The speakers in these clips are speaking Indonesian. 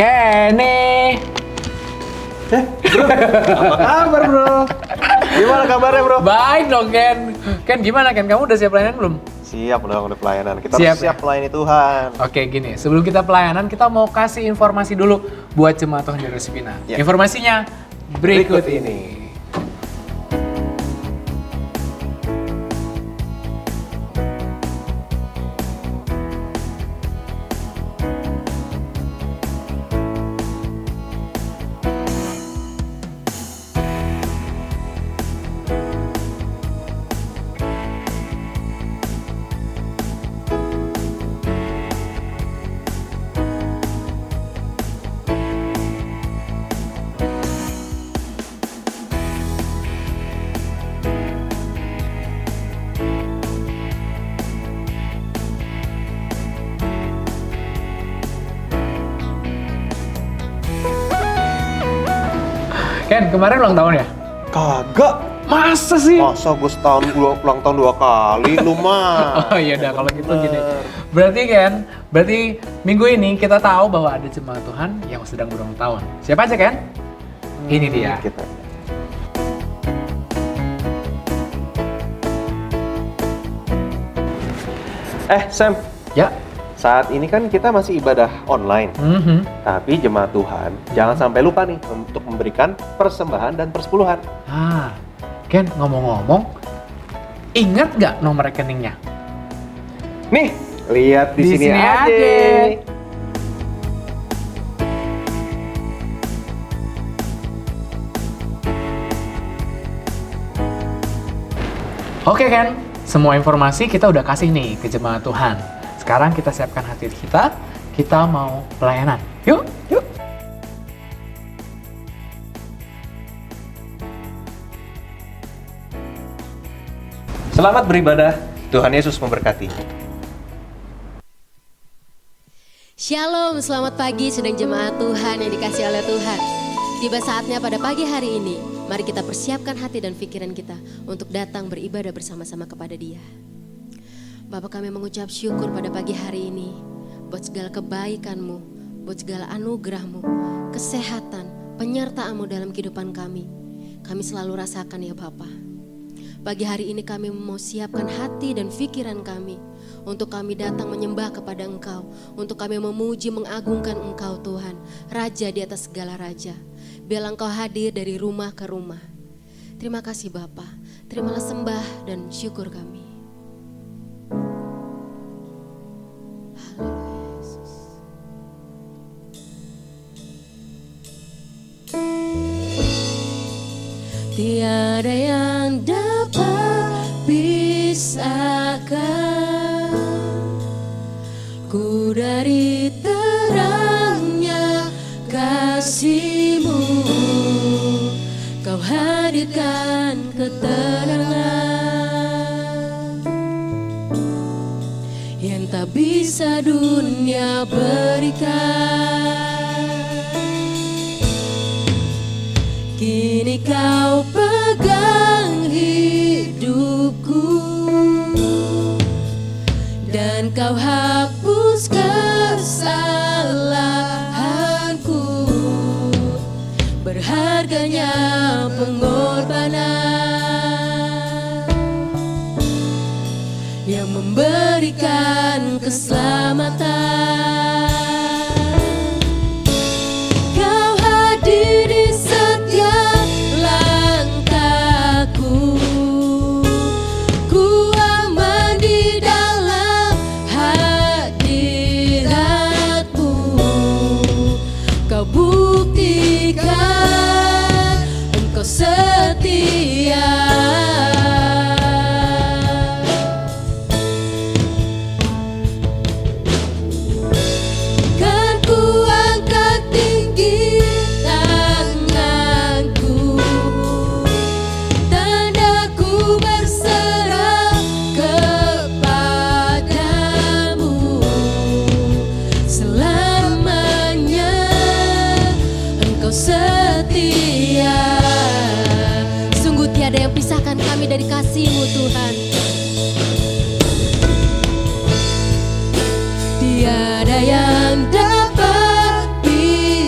Kenny. Bro, apa kabar bro? Gimana kabarnya bro? Baik dong Ken. Ken gimana Ken? Kamu udah siap pelayanan belum? Siap dong, udah pelayanan. Kita Siap, harus siap melayani Tuhan. Oke gini, sebelum kita pelayanan kita mau kasih informasi dulu buat jemaat Tuhan di Rosipina. Ya. Informasinya berikut ini. Ken, kemarin ulang tahun ya? Kagak. Masa sih? Masa gue setahun ulang tahun 2 kali, lu mah. Oh iya udah kalau gitu gini. Berarti Ken, minggu ini kita tahu bahwa ada jemaat Tuhan yang sedang berulang tahun. Siapa aja Ken? Ini dia. Kita. Sam, Ya. saat ini kan kita masih ibadah online. Mhm. Tapi jemaat Tuhan, jangan sampai lupa nih untuk memberikan persembahan dan persepuluhan. Ah, Ken ngomong-ngomong, ingat nggak nomor rekeningnya? Nih, lihat di sini aja. Oke Ken, semua informasi kita udah kasih nih ke jemaat Tuhan. Sekarang kita siapkan hati kita mau pelayanan. Yuk, yuk. Selamat beribadah, Tuhan Yesus memberkati. Shalom, selamat pagi sedang jemaat Tuhan yang dikasihi oleh Tuhan. Tiba saatnya pada pagi hari ini, mari kita persiapkan hati dan pikiran kita untuk datang beribadah bersama-sama kepada Dia. Bapa, kami mengucap syukur pada pagi hari ini buat segala kebaikan-Mu, buat segala anugerah-Mu, kesehatan, penyertaan-Mu dalam kehidupan kami. Kami selalu rasakan ya Bapa. Pagi hari ini kami mau siapkan hati dan pikiran kami untuk kami datang menyembah kepada Engkau, untuk kami memuji mengagungkan Engkau Tuhan, Raja di atas segala raja. Biarlah Engkau hadir dari rumah ke rumah. Terima kasih Bapa, terimalah sembah dan syukur kami. Haleluya Yesus. Tiada yang dapat pisahkan ku dari terangnya kasih-Mu. Kau hadirkan ketenangan yang tak bisa dunia berikan. Kini Kau pegang hidupku dan Kau hapus kesalahanku. Berharganya pengorbanan yang memberikan keselamatan. Kau hadir di setiap langkahku. Ku aman di dalam hadirat-Mu. Kau buktikan Engkau setia. Kan ku angkat tinggi tanganku, tanda-Ku berserah kepadamu. Selamanya Engkau setia. Sungguh tiada yang pisahkan kami dari kasih-Mu Tuhan. Tiada yang dapat pisahkan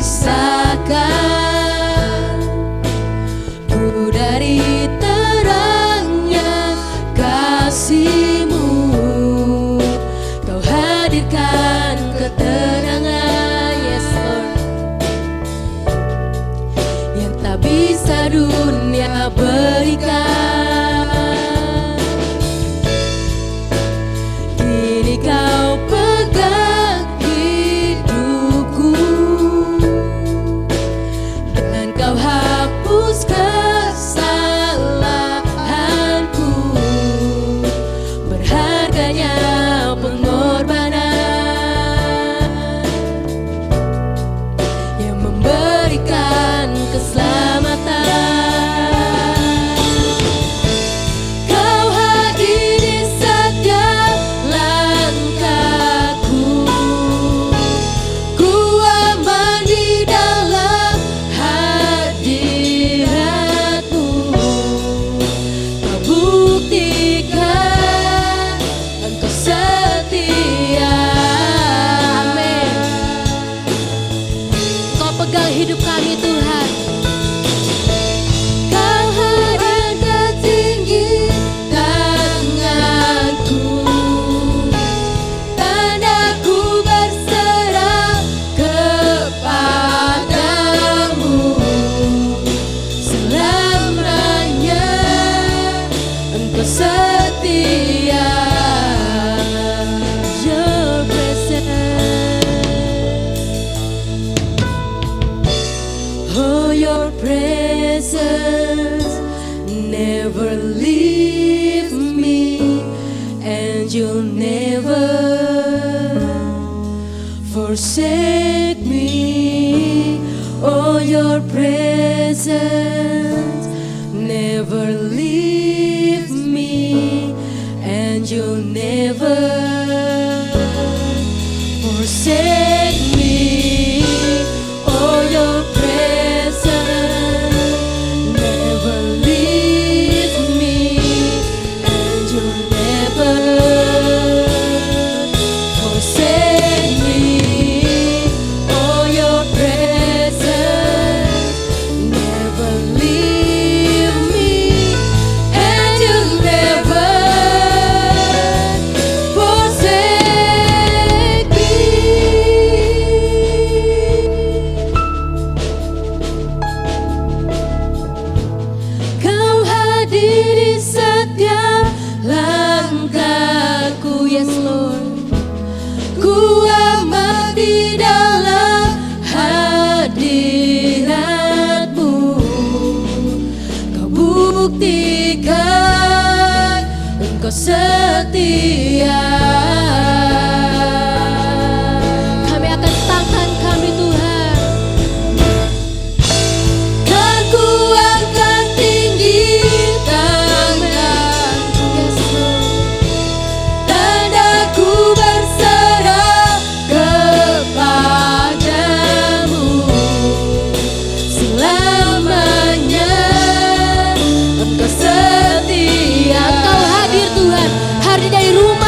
hadirkan ketenangan, yes Lord, yang tak bisa dunia berikan. Kini kau pegang hidupku dan kau hapus kesalahanku. Berharganya pengorbanan yang memberikan keselamatan. Kau hadir di setiap langkahku, ku aman di dalam hadiratmu. Kau buktikan Engkau setia. Amin. Kau pegang hidup kami Tuhan. Kau hadirkan tinggi tanganku dan aku berserah kepadamu. Selamanya Engkau setia. Your presence, oh your presence never leave me, and you'll never forsake me. Oh your presence never leave me, and you'll never forsake me. Oh your presence never leave me, and you'll never forsake me. Oh your presence never leave me, and you'll never forsake me. Kau hadir di setiap langkahku, yes Lord. Ku aman di dalam hadiratmu. Kau buktikan Engkau setia. Kami akan tangan kami Tuhan, dan ku angkat tinggi tanganku, yes Lord, dan aku berserah kepadamu. Selamanya Engkau setia. Engkau hadir Tuhan, hadir dari rumah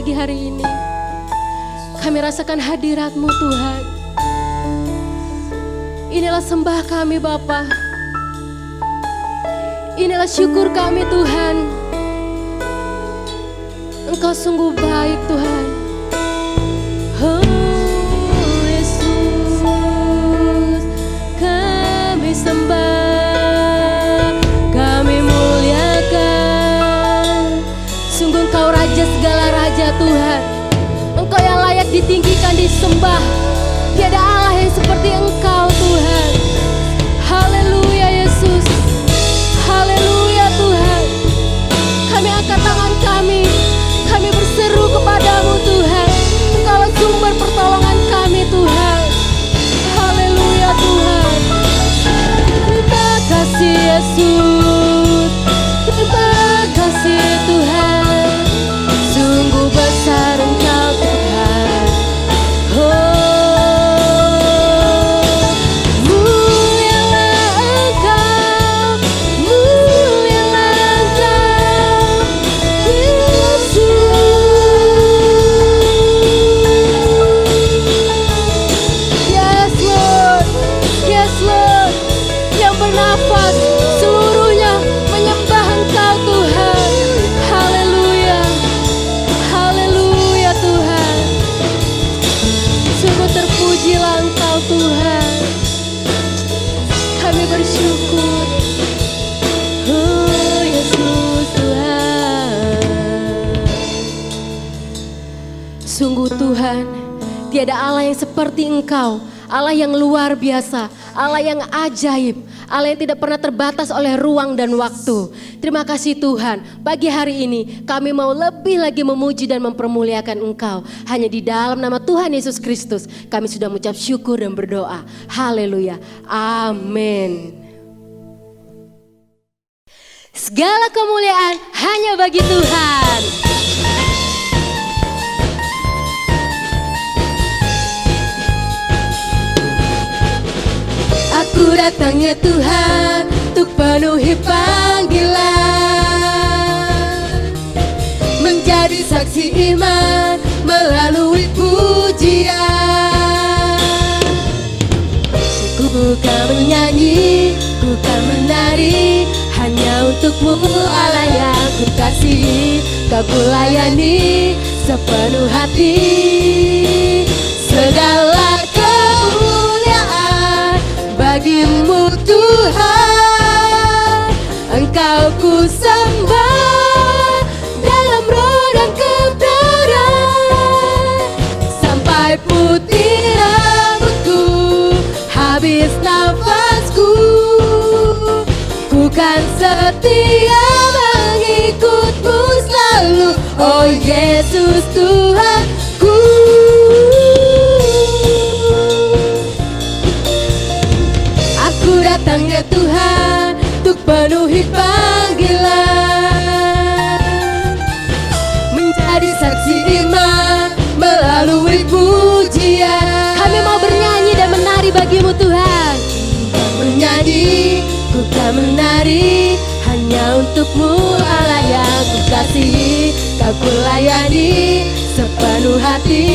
pagi hari ini. Kami rasakan hadirat-Mu Tuhan. Inilah sembah kami Bapa. Inilah syukur kami Tuhan. Engkau sungguh baik Tuhan. Oh Yesus, kami sembah, kami muliakan. Sungguh Engkau Raja segala Raja Tuhan. Engkau yang layak ditinggikan, disembah. Tiada Allah yang seperti Engkau Tuhan. Haleluya Yesus. Haleluya Tuhan. Kami angkat tangan kami berseru kepadamu Tuhan. Engkaulah sumber pertolongan kami Tuhan. Haleluya Tuhan. Terima kasih Yesus. Terima kasih Tuhan. Sungguh besar Engkau Tuhan. Bernafas seluruhnya menyembah Engkau Tuhan. Haleluya. Haleluya Tuhan. Sungguh terpujilah Engkau Tuhan. Kami bersyukur. Oh Yesus Tuhan. Sungguh Tuhan, tiada Allah yang seperti Engkau. Allah yang luar biasa, Allah yang ajaib, Allah yang tidak pernah terbatas oleh ruang dan waktu. Terima kasih Tuhan, pagi hari ini kami mau lebih lagi memuji dan mempermuliakan Engkau. Hanya di dalam nama Tuhan Yesus Kristus kami sudah mengucap syukur dan berdoa. Haleluya, amin. Segala kemuliaan hanya bagi Tuhan. Aku datang ya Tuhan untuk penuhi panggilan, menjadi saksi iman melalui pujian. Ku bukan menyanyi, ku kan menari, hanya untuk-Mu Allah yang ku kasihi. Kau ku layani sepenuh hati. Segala kemuliaan bagi-Mu Tuhan. Engkau ku sembah dalam roh dan kebenaran, sampai putih rambutku, habis nafasku. Ku kan setia mengikut-Mu selalu, oh Yesus Tuhanku. Aku datang ya Tuhan untuk penuhi panggilan, menjadi saksi iman melalui pujian. Kami mau bernyanyi dan menari bagi-Mu Tuhan. Menyanyi, ku kan menari, hanya untuk-Mu Allah yang ku kasihi. Kau ku layani sepenuh hati.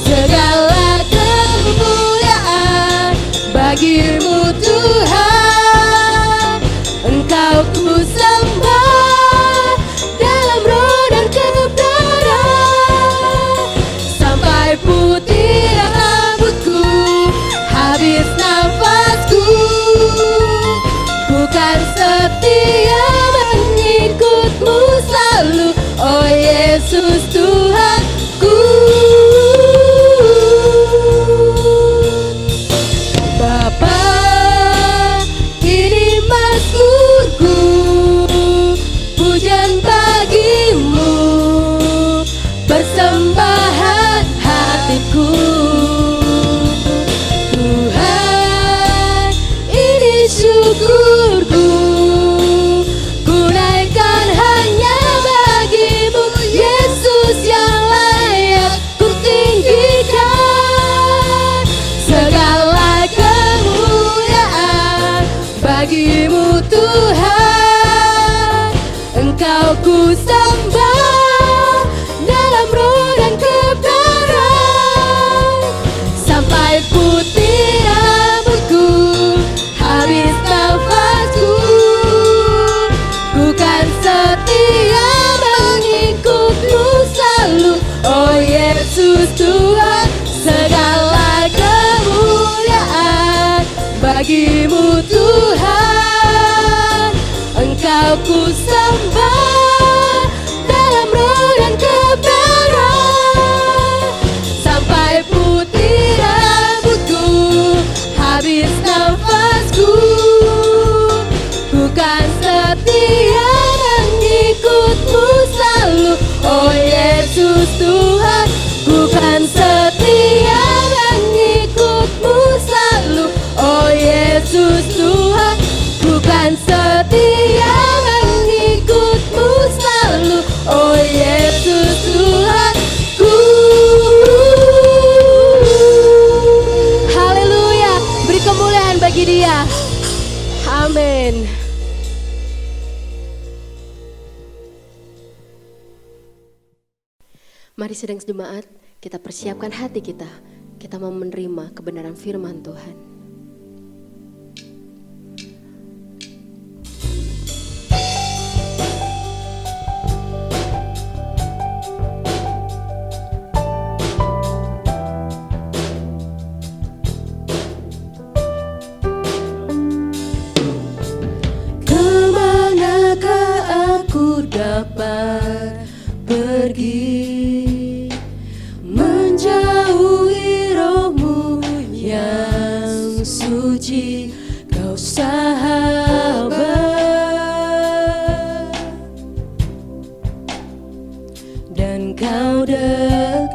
Segala kemuliaan bagi-Mu Tuhan. Engkau ku sembah dalam roh dan kebenaran, sampai putih rambutku, habis nafasku. Ku kan setia mengikut-Mu selalu, oh Yesus Tuhanku. Bapa, ini mazmurku, pujian bagi-Mu, persembahan hatiku. Tuhan, ini syukurku, ku naikkan hanya bagi-Mu, Yesus yang Bukan setia mengikutmu selalu, oh Yesus Tuhan. Bukan setia mengikutmu selalu, oh Yesus Tuhanku. Haleluya, beri kemuliaan bagi Dia. Amin. Mari sedang jemaat, kita persiapkan hati kita. Kita mau menerima kebenaran firman Tuhan. Kemanakah aku dapat pergi? Menjauhi rohmu yang suci, kau sahabat dan kau dekat.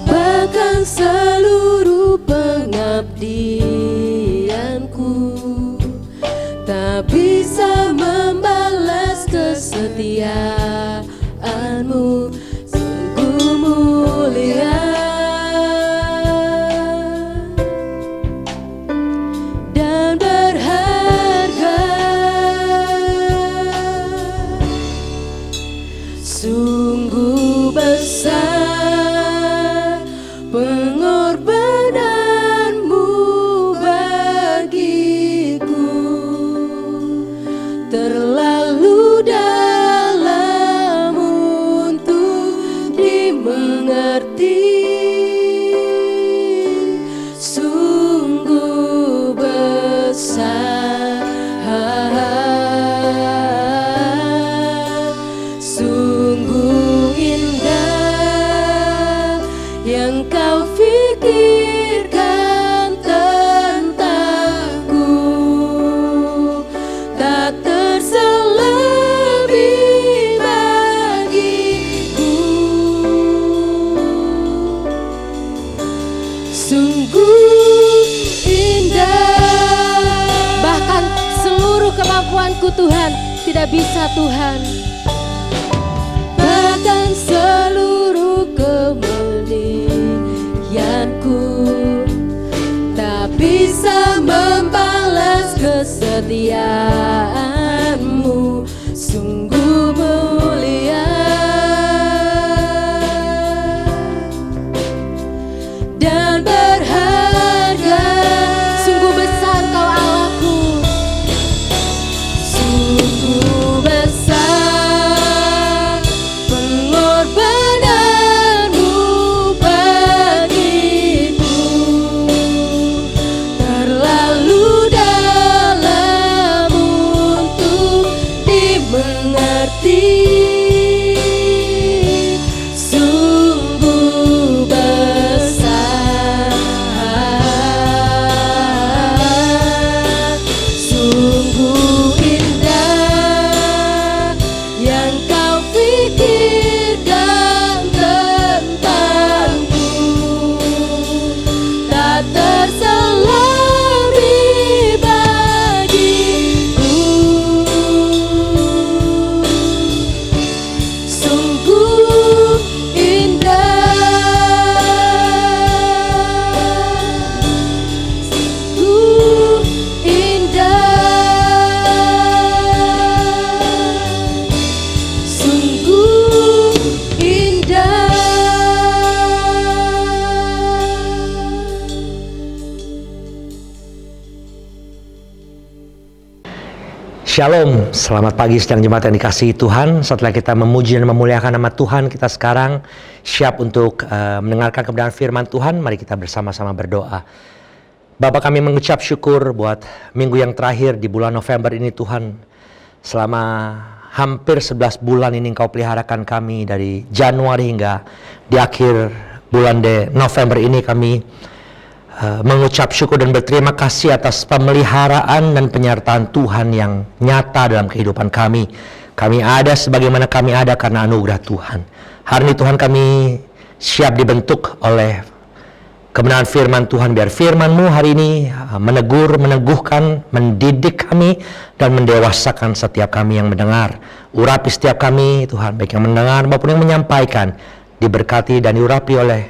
Bahkan seluruh pengabdianku tak bisa membalas kesetiaanmu, sungguh mulia dan berharga. Sungguh besar pengorbananmu bagiku, terlalu dalam untuk dimengerti. Sungguh besar, sungguh indah yang kau pikirkan tentangku, tak terselebih bagiku. Sungguh indah, bahkan seluruh kemampuanku Tuhan tidak bisa Tuhan. Bahkan seluruh kemuliaanku tak bisa membalas kesetiaanmu, sungguh mulia dan berharga. Sungguh besar kau Allahku, sungguh besar pengorbananmu bagiku, terlalu dalam untuk dimengerti. Sungguh besar, sungguh indah yang kau pikirkan tentangku, tak terselebih bagiku. Sungguh indah, sungguh indah, sungguh indah. Shalom, selamat pagi sedang jemaat yang dikasihi Tuhan. Setelah kita memuji dan memuliakan nama Tuhan, kita sekarang siap untuk mendengarkan kebenaran firman Tuhan. Mari kita bersama-sama berdoa. Bapa, kami mengucap syukur buat minggu yang terakhir di bulan November ini Tuhan. Selama hampir 11 bulan ini Engkau peliharakan kami dari Januari hingga di akhir bulan November ini. Kami mengucap syukur dan berterima kasih atas pemeliharaan dan penyertaan Tuhan yang nyata dalam kehidupan kami. Kami ada sebagaimana kami ada karena anugerah Tuhan. Hari ini Tuhan, kami siap dibentuk oleh kebenaran firman Tuhan. Biar firman-Mu hari ini menegur, meneguhkan, mendidik kami, dan mendewasakan setiap kami yang mendengar. Urapi setiap kami Tuhan, baik yang mendengar maupun yang menyampaikan, diberkati dan diurapi oleh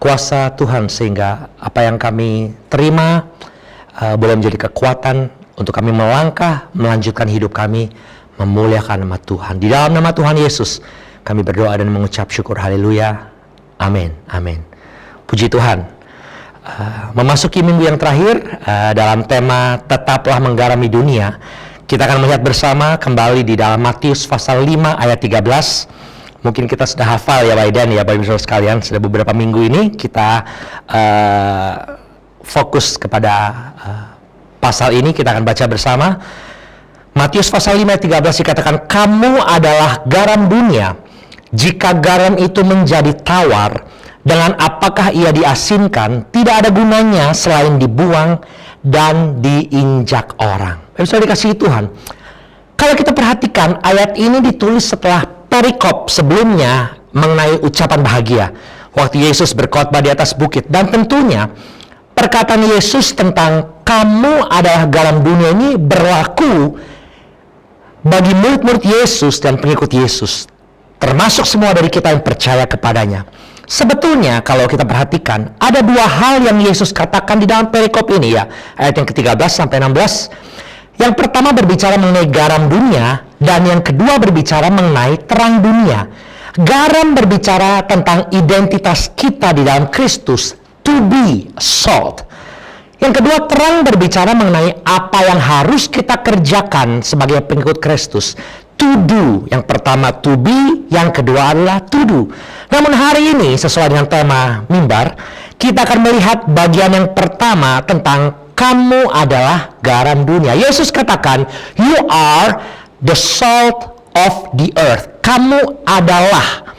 kuasa Tuhan, sehingga apa yang kami terima boleh menjadi kekuatan untuk kami melangkah, melanjutkan hidup kami, memuliakan nama Tuhan. Di dalam nama Tuhan Yesus kami berdoa dan mengucap syukur. Haleluya. Amin. Amin. Puji Tuhan. Memasuki minggu yang terakhir dalam tema tetaplah menggarami dunia, kita akan melihat bersama kembali di dalam Matius pasal 5 ayat 13. Mungkin kita sudah hafal ya Pak Idan ya Bapak Ibu sekalian. Sudah beberapa minggu ini kita fokus kepada pasal ini. Kita akan baca bersama. Matius pasal 5 ayat 13 dikatakan, kamu adalah garam dunia. Jika garam itu menjadi tawar, dengan apakah ia diasinkan, tidak ada gunanya selain dibuang dan diinjak orang. Bisa dikasihi Tuhan. Kalau kita perhatikan, ayat ini ditulis setelah perikop sebelumnya mengenai ucapan bahagia. Waktu Yesus berkhotbah di atas bukit. Dan tentunya perkataan Yesus tentang kamu adalah garam dunia ini berlaku bagi murid-murid Yesus dan pengikut Yesus, termasuk semua dari kita yang percaya kepadanya. Sebetulnya kalau kita perhatikan, ada dua hal yang Yesus katakan di dalam perikop ini ya, ayat yang ke-13 sampai 16. Yang pertama berbicara mengenai garam dunia, dan yang kedua berbicara mengenai terang dunia. Garam berbicara tentang identitas kita di dalam Kristus, to be salt. Yang kedua, terang berbicara mengenai apa yang harus kita kerjakan sebagai pengikut Kristus, to do. Yang pertama to be, yang kedua adalah to do. Namun hari ini sesuai dengan tema mimbar, kita akan melihat bagian yang pertama tentang kamu adalah garam dunia. Yesus katakan, you are the salt of the earth. Kamu adalah,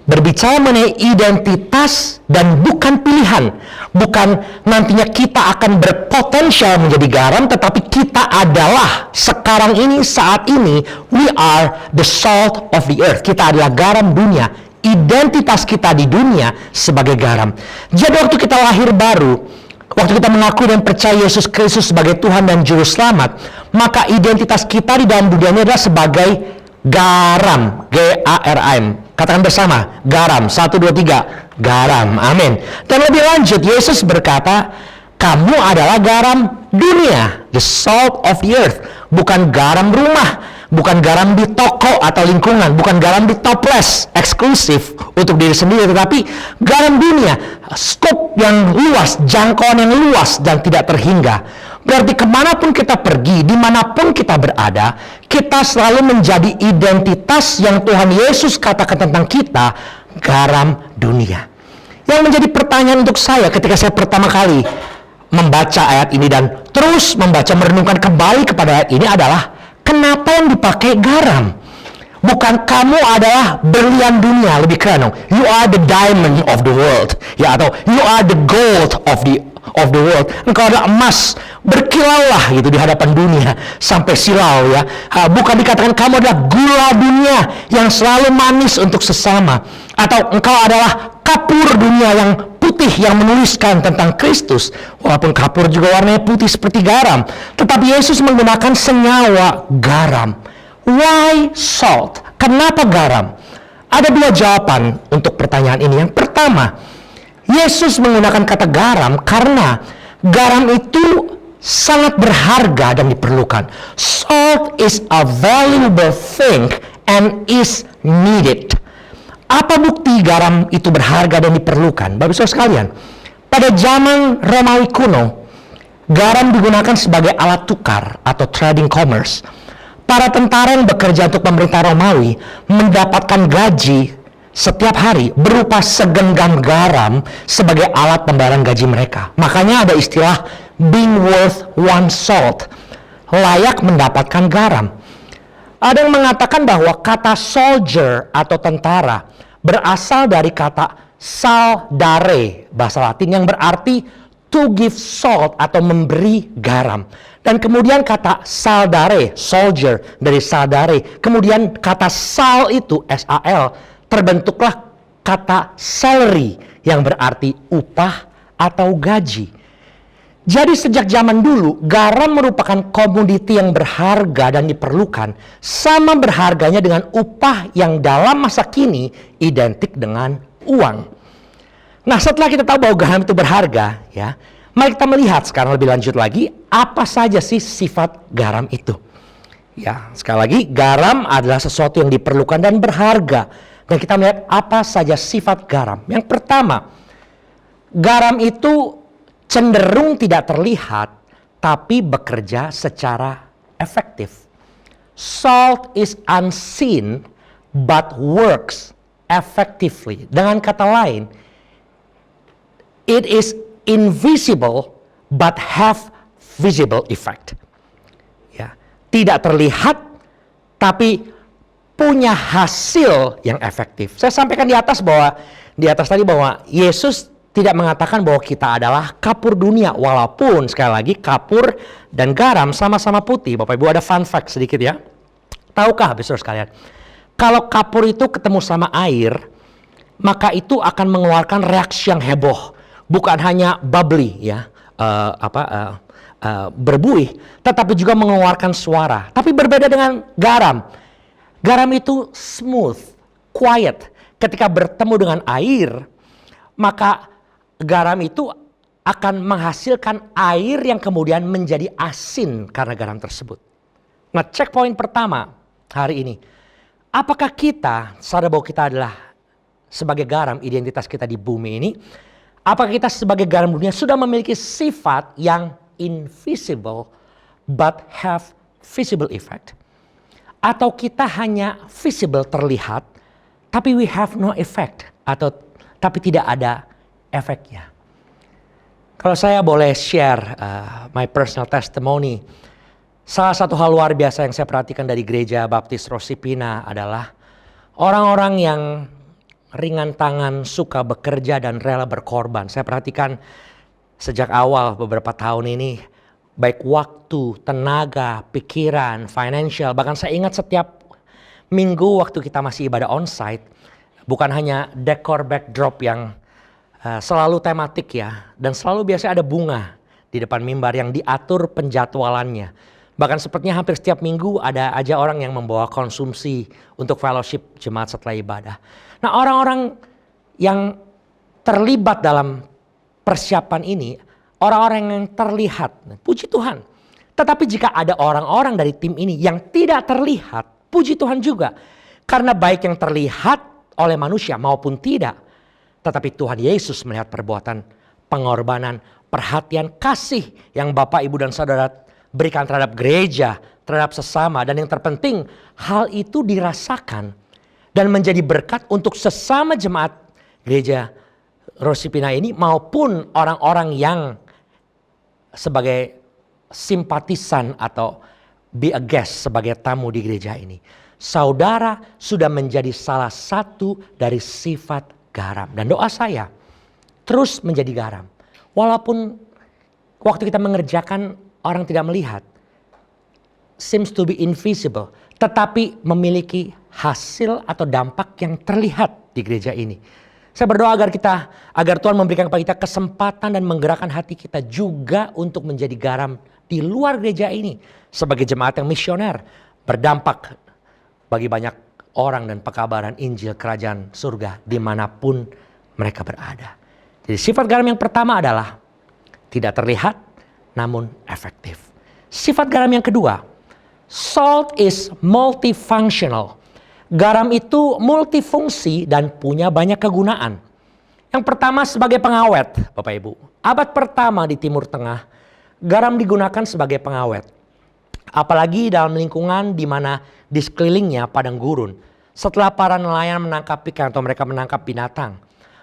berbicara mengenai identitas dan bukan pilihan. Bukan nantinya kita akan berpotensial menjadi garam, tetapi kita adalah sekarang ini, saat ini, we are the salt of the earth. Kita adalah garam dunia. Identitas kita di dunia sebagai garam. Jadi waktu kita lahir baru, waktu kita mengakui dan percaya Yesus Kristus sebagai Tuhan dan Juru Selamat, maka identitas kita di dalam dunia ini adalah sebagai garam, G-A-R-A-M. Katakan bersama, garam. 1, 2, 3, garam. Amin. Dan lebih lanjut, Yesus berkata, kamu adalah garam dunia, the salt of the earth. Bukan garam rumah, bukan garam di toko atau lingkungan, bukan garam di toples, eksklusif untuk diri sendiri, tetapi garam dunia, skop yang luas, jangkauan yang luas dan tidak terhingga. Berarti kemanapun kita pergi, dimanapun kita berada, kita selalu menjadi identitas yang Tuhan Yesus katakan tentang kita, garam dunia. Yang menjadi pertanyaan untuk saya ketika saya pertama kali membaca ayat ini dan terus membaca, merenungkan kembali kepada ayat ini adalah, kenapa yang dipakai garam? Bukan kamu adalah berlian dunia, lebih keren dong. You are the diamond of the world, ya, atau you are the gold of the world. Engkau adalah emas, berkilaulah gitu di hadapan dunia sampai silau ya. Bukan dikatakan kamu adalah gula dunia yang selalu manis untuk sesama, atau engkau adalah kapur dunia yang putih yang menuliskan tentang Kristus. Walaupun kapur juga warnanya putih seperti garam, tetapi Yesus menggunakan senyawa garam. Why salt? Kenapa garam? Ada dua jawaban untuk pertanyaan ini. Yang pertama, Yesus menggunakan kata garam karena garam itu sangat berharga dan diperlukan. Salt is a valuable thing and is needed. Apa bukti garam itu berharga dan diperlukan? Bapak Ibu sekalian, pada zaman Romawi kuno, garam digunakan sebagai alat tukar atau trading commerce. Para tentara yang bekerja untuk pemerintah Romawi mendapatkan gaji setiap hari berupa segenggam garam sebagai alat pembayaran gaji mereka. Makanya ada istilah being worth one salt, layak mendapatkan garam. Ada yang mengatakan bahwa kata soldier atau tentara berasal dari kata saldare, bahasa Latin, yang berarti to give salt atau memberi garam. Dan kemudian kata saldare, soldier dari saldare. Kemudian kata sal itu, S-A-L, terbentuklah kata salary yang berarti upah atau gaji. Jadi sejak zaman dulu, garam merupakan komoditi yang berharga dan diperlukan, sama berharganya dengan upah yang dalam masa kini identik dengan uang. Nah, setelah kita tahu bahwa garam itu berharga, ya, mari kita melihat sekarang lebih lanjut lagi, apa saja sih sifat garam itu. Ya, sekali lagi, garam adalah sesuatu yang diperlukan dan berharga. Dan kita melihat apa saja sifat garam. Yang pertama, garam itu cenderung tidak terlihat, tapi bekerja secara efektif. Salt is unseen, but works effectively. Dengan kata lain, it is invisible, but have visible effect. Ya, tidak terlihat, tapi punya hasil yang efektif. Saya sampaikan di atas tadi bahwa Yesus tidak mengatakan bahwa kita adalah kapur dunia, walaupun sekali lagi kapur dan garam sama-sama putih. Bapak Ibu, ada fun fact sedikit ya. Tahukah saudara sekalian, kalau kapur itu ketemu sama air, maka itu akan mengeluarkan reaksi yang heboh, bukan hanya bubbly ya, berbuih, tetapi juga mengeluarkan suara. Tapi berbeda dengan garam. Garam itu smooth, quiet. Ketika bertemu dengan air, maka garam itu akan menghasilkan air yang kemudian menjadi asin karena garam tersebut. Nah, checkpoint pertama hari ini. Apakah kita sadar bahwa kita adalah sebagai garam, identitas kita di bumi ini? Apakah kita sebagai garam dunia sudah memiliki sifat yang invisible but have visible effect? Atau kita hanya visible, terlihat, tapi we have no effect, atau tapi tidak ada efeknya. Kalau saya boleh share my personal testimony, salah satu hal luar biasa yang saya perhatikan dari Gereja Baptis Rosipina adalah orang-orang yang ringan tangan, suka bekerja dan rela berkorban. Saya perhatikan sejak awal beberapa tahun ini, baik waktu, tenaga, pikiran, financial, bahkan saya ingat setiap minggu waktu kita masih ibadah onsite, bukan hanya dekor backdrop yang selalu tematik ya, dan selalu biasanya ada bunga di depan mimbar yang diatur penjadwalannya. Bahkan sepertinya hampir setiap minggu ada aja orang yang membawa konsumsi untuk fellowship jemaat setelah ibadah. Nah, orang-orang yang terlibat dalam persiapan ini, orang-orang yang terlihat, puji Tuhan. Tetapi jika ada orang-orang dari tim ini yang tidak terlihat, puji Tuhan juga. Karena baik yang terlihat oleh manusia maupun tidak, tetapi Tuhan Yesus melihat perbuatan pengorbanan, perhatian, kasih yang Bapak, Ibu, dan Saudara berikan terhadap gereja, terhadap sesama. Dan yang terpenting, hal itu dirasakan dan menjadi berkat untuk sesama jemaat gereja Rosipina ini maupun orang-orang yang sebagai simpatisan atau be a guest sebagai tamu di gereja ini. Saudara sudah menjadi salah satu dari sifat garam. Dan doa saya terus menjadi garam. Walaupun waktu kita mengerjakan orang tidak melihat, seems to be invisible, tetapi memiliki hasil atau dampak yang terlihat di gereja ini. Saya berdoa agar Tuhan memberikan kepada kita kesempatan dan menggerakkan hati kita juga untuk menjadi garam di luar gereja ini sebagai jemaat yang misioner, berdampak bagi banyak orang dan pekabaran Injil Kerajaan Surga dimanapun mereka berada. Jadi sifat garam yang pertama adalah tidak terlihat namun efektif. Sifat garam yang kedua, salt is multifunctional. Garam itu multifungsi dan punya banyak kegunaan. Yang pertama sebagai pengawet, Bapak Ibu. Abad pertama di Timur Tengah, garam digunakan sebagai pengawet. Apalagi dalam lingkungan di mana di sekelilingnya padang gurun. Setelah para nelayan menangkap ikan atau mereka menangkap binatang,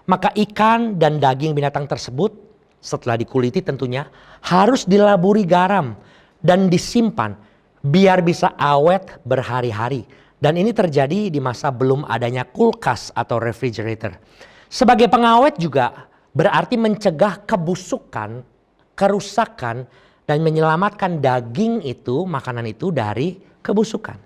maka ikan dan daging binatang tersebut setelah dikuliti tentunya harus dilaburi garam dan disimpan biar bisa awet berhari-hari. Dan ini terjadi di masa belum adanya kulkas atau refrigerator. Sebagai pengawet juga berarti mencegah kebusukan kerusakan dan menyelamatkan daging itu, makanan itu dari kebusukan.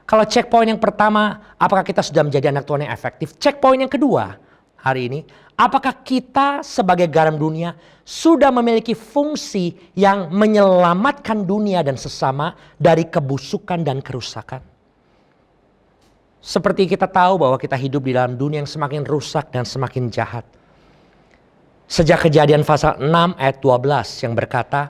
Kalau checkpoint yang pertama, apakah kita sudah menjadi anak Tuhan yang efektif? Checkpoint yang kedua hari ini, apakah kita sebagai garam dunia sudah memiliki fungsi yang menyelamatkan dunia dan sesama dari kebusukan dan kerusakan? Seperti kita tahu bahwa kita hidup di dalam dunia yang semakin rusak dan semakin jahat. Sejak Kejadian pasal 6 ayat 12 yang berkata,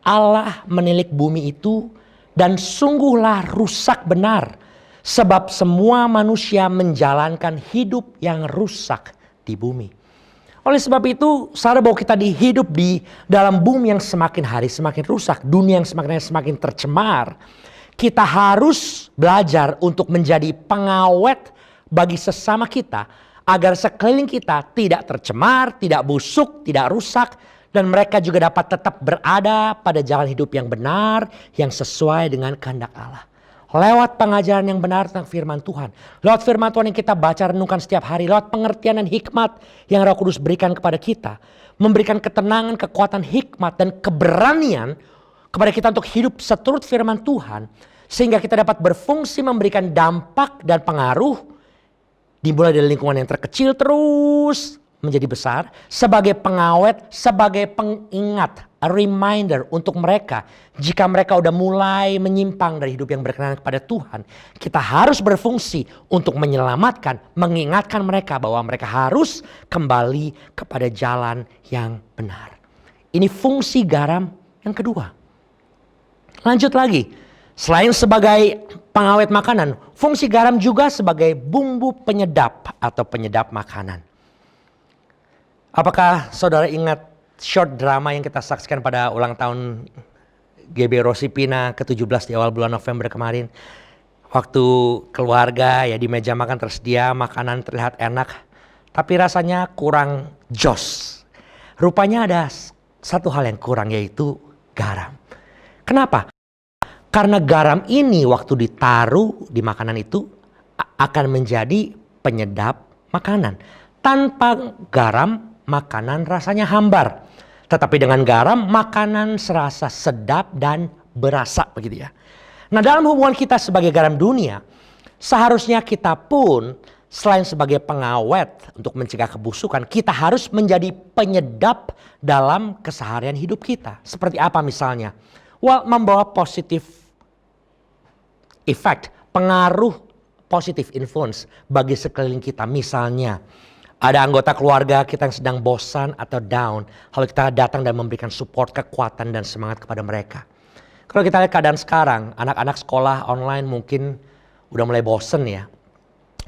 Allah menilik bumi itu dan sungguhlah rusak benar. Sebab semua manusia menjalankan hidup yang rusak di bumi. Oleh sebab itu, saudara, bahwa kita hidup di dalam bumi yang semakin hari semakin rusak. Dunia yang semakin tercemar. Kita harus belajar untuk menjadi pengawet bagi sesama kita. Agar sekeliling kita tidak tercemar, tidak busuk, tidak rusak. Dan mereka juga dapat tetap berada pada jalan hidup yang benar, yang sesuai dengan kehendak Allah. Lewat pengajaran yang benar tentang firman Tuhan. Lewat firman Tuhan yang kita baca renungkan setiap hari. Lewat pengertian dan hikmat yang Roh Kudus berikan kepada kita. Memberikan ketenangan, kekuatan, hikmat dan keberanian kepada kita untuk hidup seturut firman Tuhan. Sehingga kita dapat berfungsi memberikan dampak dan pengaruh. Dimulai dari lingkungan yang terkecil terus menjadi besar. Sebagai pengawet, sebagai pengingat. A reminder untuk mereka. Jika mereka udah mulai menyimpang dari hidup yang berkenan kepada Tuhan. Kita harus berfungsi untuk menyelamatkan, mengingatkan mereka bahwa mereka harus kembali kepada jalan yang benar. Ini fungsi garam yang kedua. Lanjut lagi. Selain sebagai pengawet makanan, fungsi garam juga sebagai bumbu penyedap atau penyedap makanan. Apakah saudara ingat short drama yang kita saksikan pada ulang tahun GB Rosipina ke-17 di awal bulan November kemarin? Waktu keluarga ya di meja makan tersedia, makanan terlihat enak, tapi rasanya kurang jos. Rupanya ada satu hal yang kurang, yaitu garam. Kenapa? Karena garam ini waktu ditaruh di makanan itu akan menjadi penyedap makanan. Tanpa garam, makanan rasanya hambar. Tetapi dengan garam, makanan serasa sedap dan berasa, begitu ya. Nah, dalam hubungan kita sebagai garam dunia, seharusnya kita pun selain sebagai pengawet untuk mencegah kebusukan, kita harus menjadi penyedap dalam keseharian hidup kita. Seperti apa misalnya? Well, membawa positif effect, pengaruh positif influence bagi sekeliling kita. Misalnya, ada anggota keluarga kita yang sedang bosan atau down. Lalu kita datang dan memberikan support, kekuatan dan semangat kepada mereka. Kalau kita lihat keadaan sekarang, anak-anak sekolah online mungkin udah mulai bosen ya.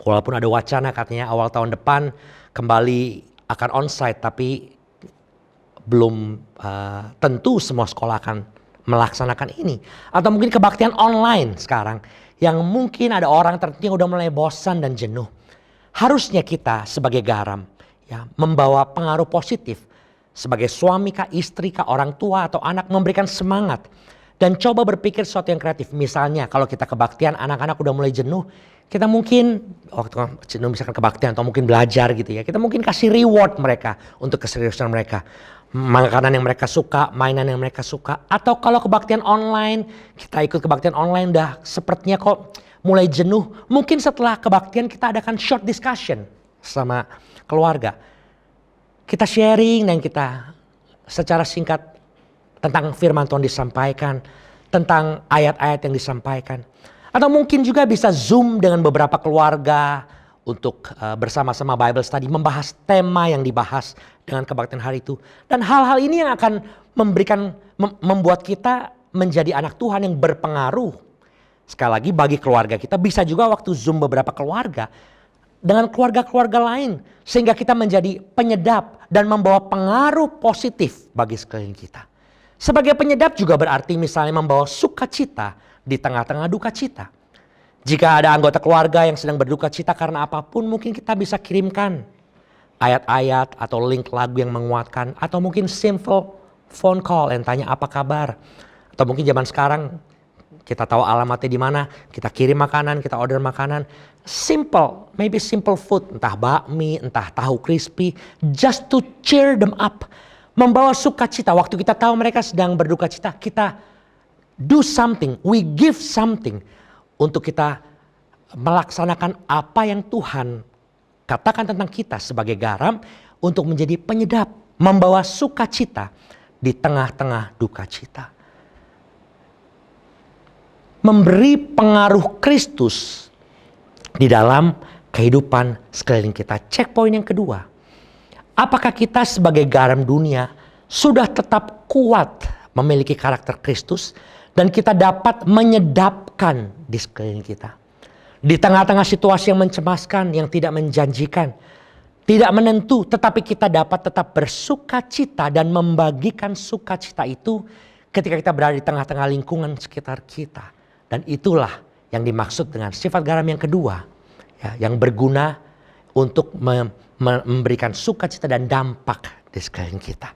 Walaupun ada wacana katanya awal tahun depan kembali akan onsite, tapi belum tentu semua sekolah akan melaksanakan ini. Atau mungkin kebaktian online sekarang yang mungkin ada orang tertentu yang udah mulai bosan dan jenuh. Harusnya kita sebagai garam ya membawa pengaruh positif sebagai suami kah, istri kah, orang tua atau anak, memberikan semangat dan coba berpikir sesuatu yang kreatif. Misalnya kalau kita kebaktian anak-anak udah mulai jenuh, kita mungkin waktu jenuh misalkan kebaktian atau mungkin belajar gitu ya, kita mungkin kasih reward mereka untuk keseriusan mereka. Makanan yang mereka suka, mainan yang mereka suka. Atau kalau kebaktian online, kita ikut kebaktian online dah sepertinya kok mulai jenuh. Mungkin setelah kebaktian kita adakan short discussion sama keluarga. Kita sharing dan kita secara singkat tentang firman Tuhan disampaikan, tentang ayat-ayat yang disampaikan. Atau mungkin juga bisa Zoom dengan beberapa keluarga untuk bersama-sama Bible study, membahas tema yang dibahas dengan kebaktian hari itu. Dan hal-hal ini yang akan membuat kita menjadi anak Tuhan yang berpengaruh. Sekali lagi bagi keluarga kita, bisa juga waktu Zoom beberapa keluarga dengan keluarga-keluarga lain. Sehingga kita menjadi penyedap dan membawa pengaruh positif bagi sekeliling kita. Sebagai penyedap juga berarti misalnya membawa sukacita di tengah-tengah duka cita. Jika ada anggota keluarga yang sedang berduka cita karena apapun, mungkin kita bisa kirimkan ayat-ayat atau link lagu yang menguatkan. Atau mungkin simple phone call yang tanya apa kabar. Atau mungkin zaman sekarang kita tahu alamatnya di mana, kita kirim makanan, kita order makanan. Simple, maybe simple food, entah bakmi, entah tahu crispy. Just to cheer them up. Membawa sukacita. Waktu kita tahu mereka sedang berduka cita, kita do something, we give something untuk kita melaksanakan apa yang Tuhan katakan tentang kita sebagai garam untuk menjadi penyedap, membawa sukacita di tengah-tengah duka cita. Memberi pengaruh Kristus di dalam kehidupan sekeliling kita. Cek poin yang kedua. Apakah kita sebagai garam dunia sudah tetap kuat memiliki karakter Kristus dan kita dapat menyedapkan di sekeliling kita. Di tengah-tengah situasi yang mencemaskan, yang tidak menjanjikan, tidak menentu, tetapi kita dapat tetap bersukacita dan membagikan sukacita itu ketika kita berada di tengah-tengah lingkungan sekitar kita. Dan itulah yang dimaksud dengan sifat garam yang kedua, ya, yang berguna untuk memberikan sukacita dan dampak di sekeliling kita.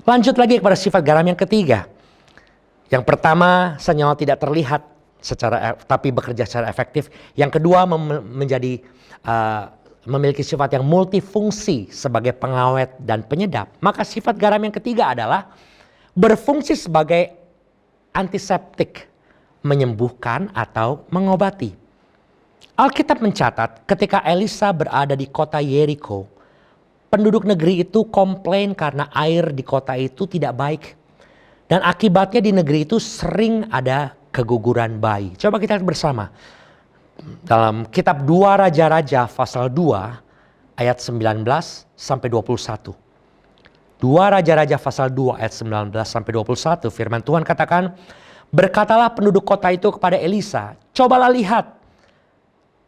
Lanjut lagi kepada sifat garam yang ketiga. Yang pertama, senyawa tidak terlihat tapi bekerja secara efektif. Yang kedua, memiliki sifat yang multifungsi sebagai pengawet dan penyedap. Maka sifat garam yang ketiga adalah berfungsi sebagai antiseptik, menyembuhkan atau mengobati. Alkitab mencatat ketika Elisa berada di kota Yeriko, penduduk negeri itu komplain karena air di kota itu tidak baik. Dan akibatnya di negeri itu sering ada keguguran bayi. Coba kita lihat bersama. Dalam kitab 2 Raja-Raja pasal 2 ayat 19 sampai 21. 2 Raja-Raja pasal 2 ayat 19 sampai 21 firman Tuhan katakan, berkatalah penduduk kota itu kepada Elisa, cobalah lihat.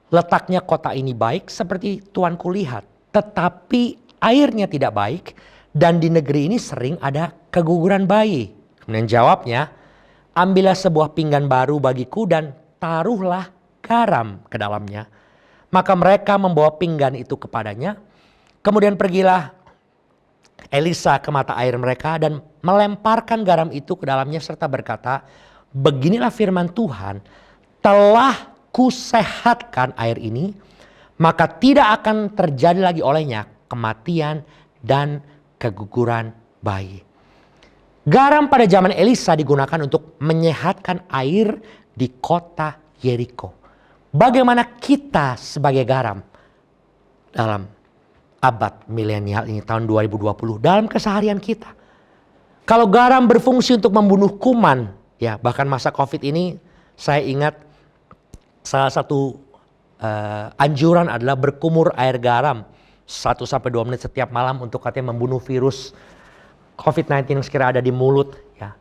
Letaknya kota ini baik seperti tuanku lihat. Tetapi airnya tidak baik dan di negeri ini sering ada keguguran bayi. Kemudian jawabnya, ambillah sebuah pinggan baru bagiku dan taruhlah garam ke dalamnya. Maka mereka membawa pinggan itu kepadanya. Kemudian pergilah Elisa ke mata air mereka dan melemparkan garam itu ke dalamnya serta berkata, beginilah firman Tuhan, telah kusehatkan air ini, maka tidak akan terjadi lagi olehnya kematian dan keguguran bayi. Garam pada zaman Elisa digunakan untuk menyehatkan air di kota Yeriko. Bagaimana kita sebagai garam dalam abad milenial ini tahun 2020 dalam keseharian kita? Kalau garam berfungsi untuk membunuh kuman, ya bahkan masa Covid ini saya ingat salah satu anjuran adalah berkumur air garam 1-2 menit setiap malam untuk katanya membunuh virus COVID-19 yang sekira ada di mulut, ya,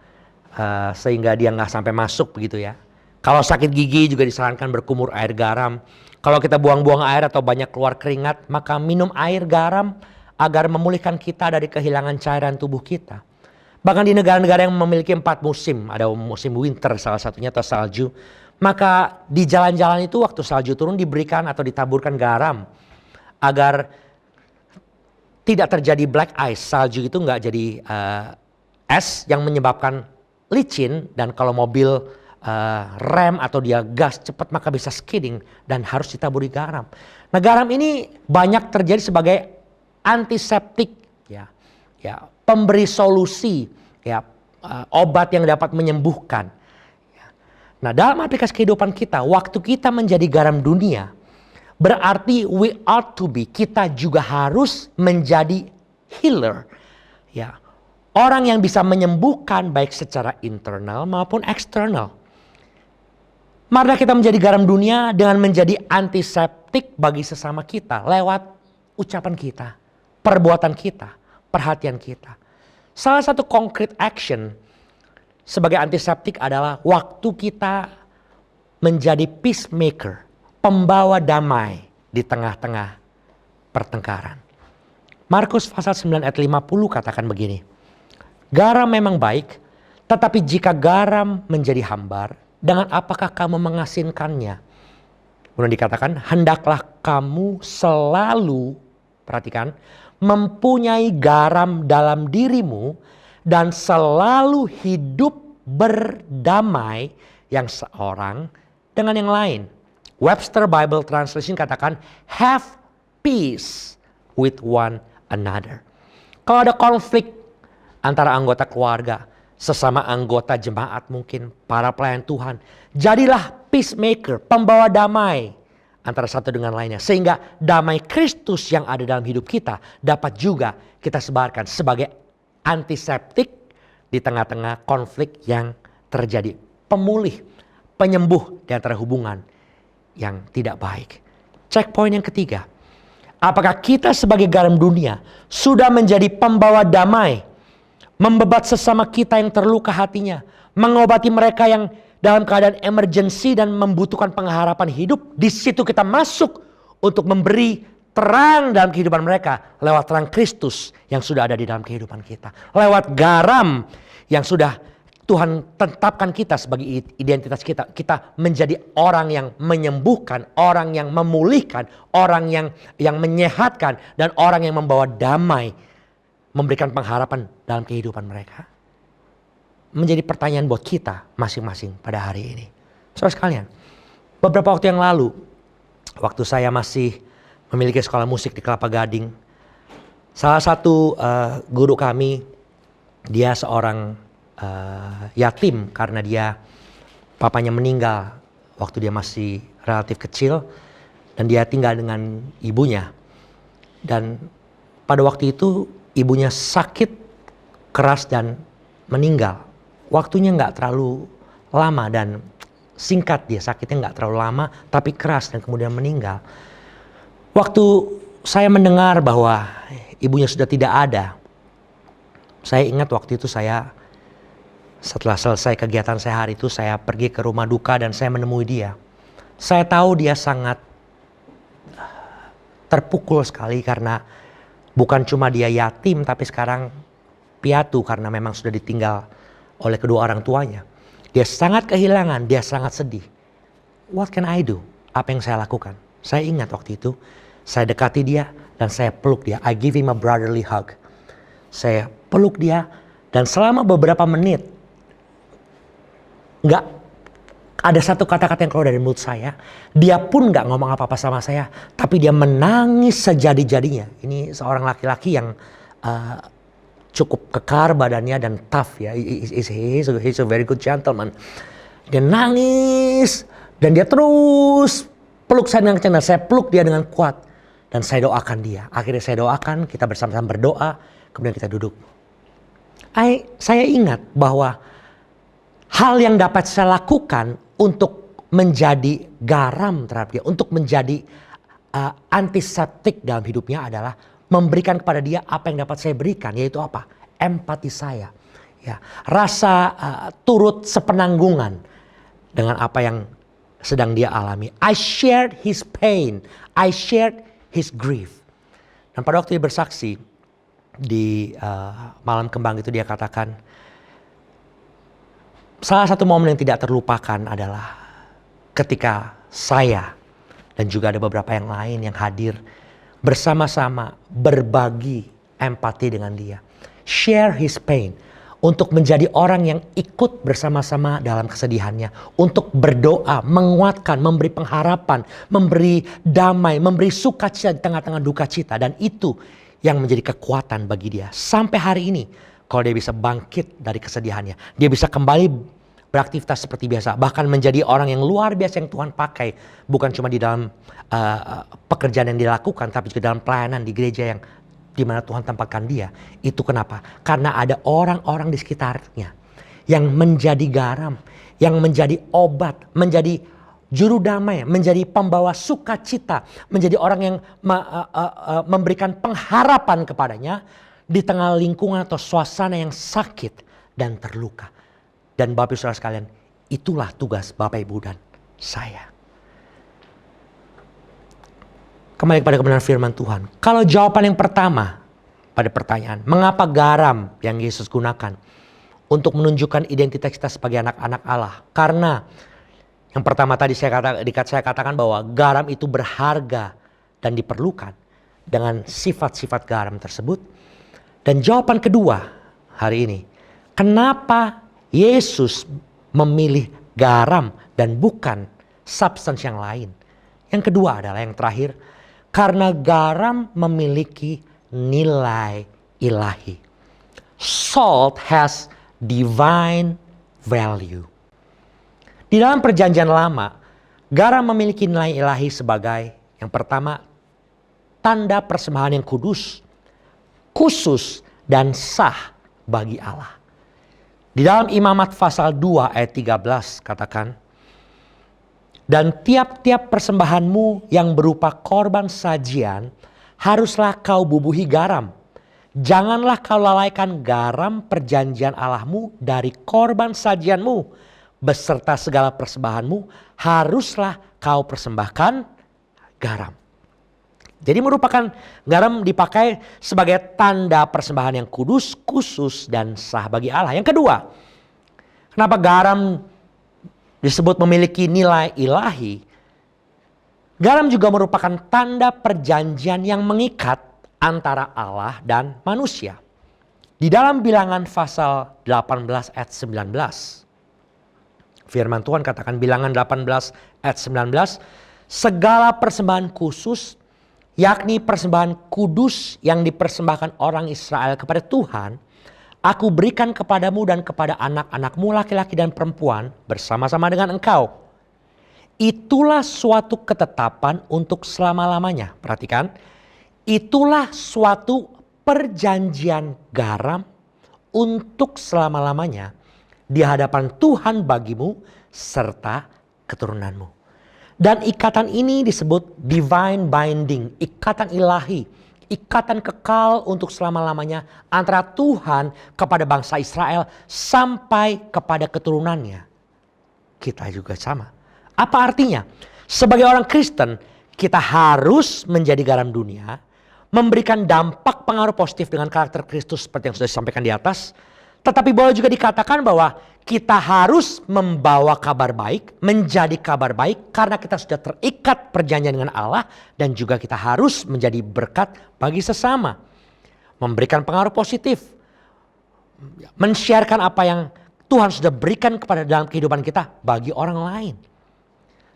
sehingga dia nggak sampai masuk begitu ya. Kalau sakit gigi juga disarankan berkumur air garam. Kalau kita buang-buang air atau banyak keluar keringat, maka minum air garam agar memulihkan kita dari kehilangan cairan tubuh kita. Bahkan di negara-negara yang memiliki 4 musim, ada musim winter salah satunya atau salju, maka di jalan-jalan itu waktu salju turun diberikan atau ditaburkan garam agar tidak terjadi black ice. Salju itu nggak jadi es yang menyebabkan licin, dan kalau mobil rem atau dia gas cepat maka bisa skidding dan harus ditaburi garam. Nah, garam ini banyak terjadi sebagai antiseptik, ya, pemberi solusi, ya, obat yang dapat menyembuhkan. Nah, dalam aplikasi kehidupan kita, waktu kita menjadi garam dunia, berarti we ought to be, kita juga harus menjadi healer. Ya, orang yang bisa menyembuhkan baik secara internal maupun eksternal. Mari kita menjadi garam dunia dengan menjadi antiseptik bagi sesama kita lewat ucapan kita, perbuatan kita, perhatian kita. Salah satu concrete action sebagai antiseptik adalah waktu kita menjadi peacemaker, pembawa damai di tengah-tengah pertengkaran. Markus pasal 9 ayat 50 katakan begini, garam memang baik, tetapi jika garam menjadi hambar, dengan apakah kamu mengasinkannya? Kemudian dikatakan, hendaklah kamu selalu, perhatikan, mempunyai garam dalam dirimu dan selalu hidup berdamai yang seorang dengan yang lain. Webster Bible Translation katakan, have peace with one another. Kalau ada konflik antara anggota keluarga, sesama anggota jemaat mungkin, para pelayan Tuhan. Jadilah peacemaker, pembawa damai antara satu dengan lainnya. Sehingga damai Kristus yang ada dalam hidup kita dapat juga kita sebarkan sebagai antiseptik di tengah-tengah konflik yang terjadi. Pemulih, penyembuh di antara hubungan yang tidak baik. Checkpoint yang ketiga. Apakah kita sebagai garam dunia sudah menjadi pembawa damai, membebat sesama kita yang terluka hatinya, mengobati mereka yang dalam keadaan emergensi dan membutuhkan pengharapan hidup? Di situ kita masuk untuk memberi terang dalam kehidupan mereka lewat terang Kristus yang sudah ada di dalam kehidupan kita. Lewat garam yang sudah Tuhan tetapkan kita sebagai identitas kita. Kita menjadi orang yang menyembuhkan, orang yang memulihkan, orang yang menyehatkan, dan orang yang membawa damai, memberikan pengharapan dalam kehidupan mereka. Menjadi pertanyaan buat kita masing-masing pada hari ini. Saudara sekalian, beberapa waktu yang lalu, waktu saya masih memiliki sekolah musik di Kelapa Gading, salah satu guru kami, dia seorang yatim karena dia papanya meninggal waktu dia masih relatif kecil dan dia tinggal dengan ibunya. Dan pada waktu itu ibunya sakit keras dan meninggal. Waktunya nggak terlalu lama dan singkat, dia sakitnya nggak terlalu lama tapi keras dan kemudian meninggal. Waktu saya mendengar bahwa ibunya sudah tidak ada, saya ingat waktu itu setelah selesai kegiatan saya hari itu, saya pergi ke rumah duka dan saya menemui dia. Saya tahu dia sangat terpukul sekali karena bukan cuma dia yatim tapi sekarang piatu karena memang sudah ditinggal oleh kedua orang tuanya. Dia sangat kehilangan, dia sangat sedih. What can I do? Apa yang saya lakukan? Saya ingat waktu itu, saya dekati dia dan saya peluk dia. I give him a brotherly hug. Saya peluk dia dan selama beberapa menit, nggak ada satu kata-kata yang keluar dari mulut saya. Dia pun nggak ngomong apa-apa sama saya, tapi dia menangis sejadi-jadinya. Ini seorang laki-laki yang cukup kekar badannya dan tough ya. He's a very good gentleman. Dia nangis dan dia terus peluk saya dengan kencang. Saya peluk dia dengan kuat dan saya doakan dia. Akhirnya saya doakan, kita bersama-sama berdoa, kemudian kita duduk. Saya ingat bahwa hal yang dapat saya lakukan untuk menjadi garam terhadap dia, untuk menjadi antiseptik dalam hidupnya adalah memberikan kepada dia apa yang dapat saya berikan, yaitu apa? Empati saya. Ya, rasa turut sepenanggungan dengan apa yang sedang dia alami. I shared his pain, I shared his grief. Dan pada waktu dia bersaksi di malam kembang itu dia katakan, salah satu momen yang tidak terlupakan adalah ketika saya dan juga ada beberapa yang lain yang hadir bersama-sama berbagi empati dengan dia. Share his pain. Untuk menjadi orang yang ikut bersama-sama dalam kesedihannya. Untuk berdoa, menguatkan, memberi pengharapan, memberi damai, memberi sukacita di tengah-tengah duka cita. Dan itu yang menjadi kekuatan bagi dia. Sampai hari ini, kalau dia bisa bangkit dari kesedihannya, dia bisa kembali beraktivitas seperti biasa. Bahkan menjadi orang yang luar biasa yang Tuhan pakai. Bukan cuma di dalam pekerjaan yang dilakukan, tapi juga dalam pelayanan di gereja yang di mana Tuhan tempatkan dia. Itu kenapa? Karena ada orang-orang di sekitarnya yang menjadi garam, yang menjadi obat, menjadi juru damai, menjadi pembawa sukacita, menjadi orang yang memberikan pengharapan kepadanya di tengah lingkungan atau suasana yang sakit dan terluka. Dan Bapak Ibu Saudara sekalian, itulah tugas Bapak Ibu dan saya. Kembali kepada kebenaran firman Tuhan. Kalau jawaban yang pertama pada pertanyaan, mengapa garam yang Yesus gunakan untuk menunjukkan identitas kita sebagai anak-anak Allah? Karena yang pertama tadi saya katakan bahwa garam itu berharga dan diperlukan dengan sifat-sifat garam tersebut. Dan jawaban kedua hari ini, kenapa Yesus memilih garam dan bukan substance yang lain? Yang kedua adalah yang terakhir, karena garam memiliki nilai ilahi. Salt has divine value. Di dalam perjanjian lama, garam memiliki nilai ilahi sebagai yang pertama, tanda persembahan yang kudus, khusus, dan sah bagi Allah. Di dalam Imamat pasal 2 ayat 13 katakan, dan tiap-tiap persembahanmu yang berupa korban sajian, haruslah kau bubuhi garam. Janganlah kau lalaikan garam perjanjian Allahmu dari korban sajianmu. Beserta segala persembahanmu, haruslah kau persembahkan garam. Jadi merupakan garam dipakai sebagai tanda persembahan yang kudus, khusus, dan sah bagi Allah. Yang kedua, kenapa garam disebut memiliki nilai ilahi? Garam juga merupakan tanda perjanjian yang mengikat antara Allah dan manusia. Di dalam Bilangan pasal 18 ayat 19. Firman Tuhan katakan Bilangan 18 ayat 19. Segala persembahan khusus, yakni persembahan kudus yang dipersembahkan orang Israel kepada Tuhan, aku berikan kepadamu dan kepada anak-anakmu laki-laki dan perempuan bersama-sama dengan engkau. Itulah suatu ketetapan untuk selama-lamanya. Perhatikan, itulah suatu perjanjian garam untuk selama-lamanya di hadapan Tuhan bagimu serta keturunanmu. Dan ikatan ini disebut divine binding, ikatan ilahi, ikatan kekal untuk selama-lamanya antara Tuhan kepada bangsa Israel sampai kepada keturunannya. Kita juga sama. Apa artinya? Sebagai orang Kristen, kita harus menjadi garam dunia, memberikan dampak pengaruh positif dengan karakter Kristus seperti yang sudah disampaikan di atas. Tetapi boleh juga dikatakan bahwa kita harus membawa kabar baik, menjadi kabar baik karena kita sudah terikat perjanjian dengan Allah, dan juga kita harus menjadi berkat bagi sesama. Memberikan pengaruh positif, men-sharekan apa yang Tuhan sudah berikan kepada dalam kehidupan kita bagi orang lain.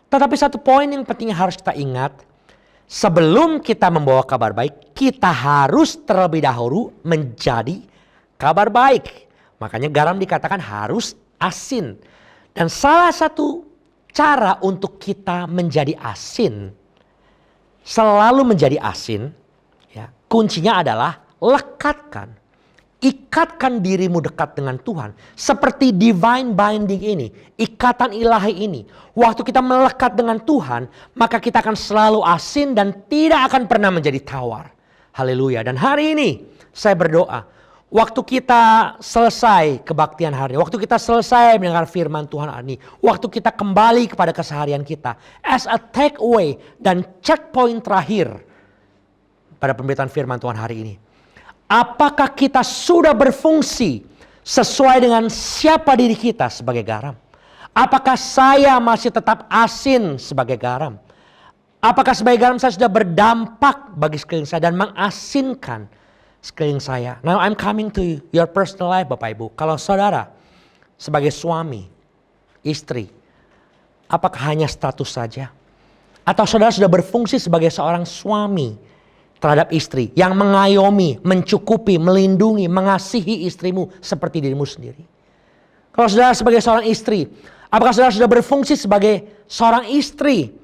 Tetapi satu poin yang penting harus kita ingat, sebelum kita membawa kabar baik, kita harus terlebih dahulu menjadi kabar baik. Makanya garam dikatakan harus asin. Dan salah satu cara untuk kita menjadi asin, selalu menjadi asin, ya, kuncinya adalah lekatkan. Ikatkan dirimu dekat dengan Tuhan. Seperti divine binding ini, ikatan ilahi ini. Waktu kita melekat dengan Tuhan, maka kita akan selalu asin dan tidak akan pernah menjadi tawar. Haleluya. Dan hari ini saya berdoa, waktu kita selesai kebaktian hari, waktu kita selesai mendengar firman Tuhan hari ini, waktu kita kembali kepada keseharian kita, as a takeaway dan checkpoint terakhir pada pemberitaan firman Tuhan hari ini. Apakah kita sudah berfungsi sesuai dengan siapa diri kita sebagai garam? Apakah saya masih tetap asin sebagai garam? Apakah sebagai garam saya sudah berdampak bagi sekeliling saya dan mengasinkan sekeliling saya? Now I'm coming to your personal life, Bapak Ibu. Kalau saudara sebagai suami, istri, apakah hanya status saja? Atau saudara sudah berfungsi sebagai seorang suami terhadap istri yang mengayomi, mencukupi, melindungi, mengasihi istrimu seperti dirimu sendiri? Kalau saudara sebagai seorang istri, apakah saudara sudah berfungsi sebagai seorang istri,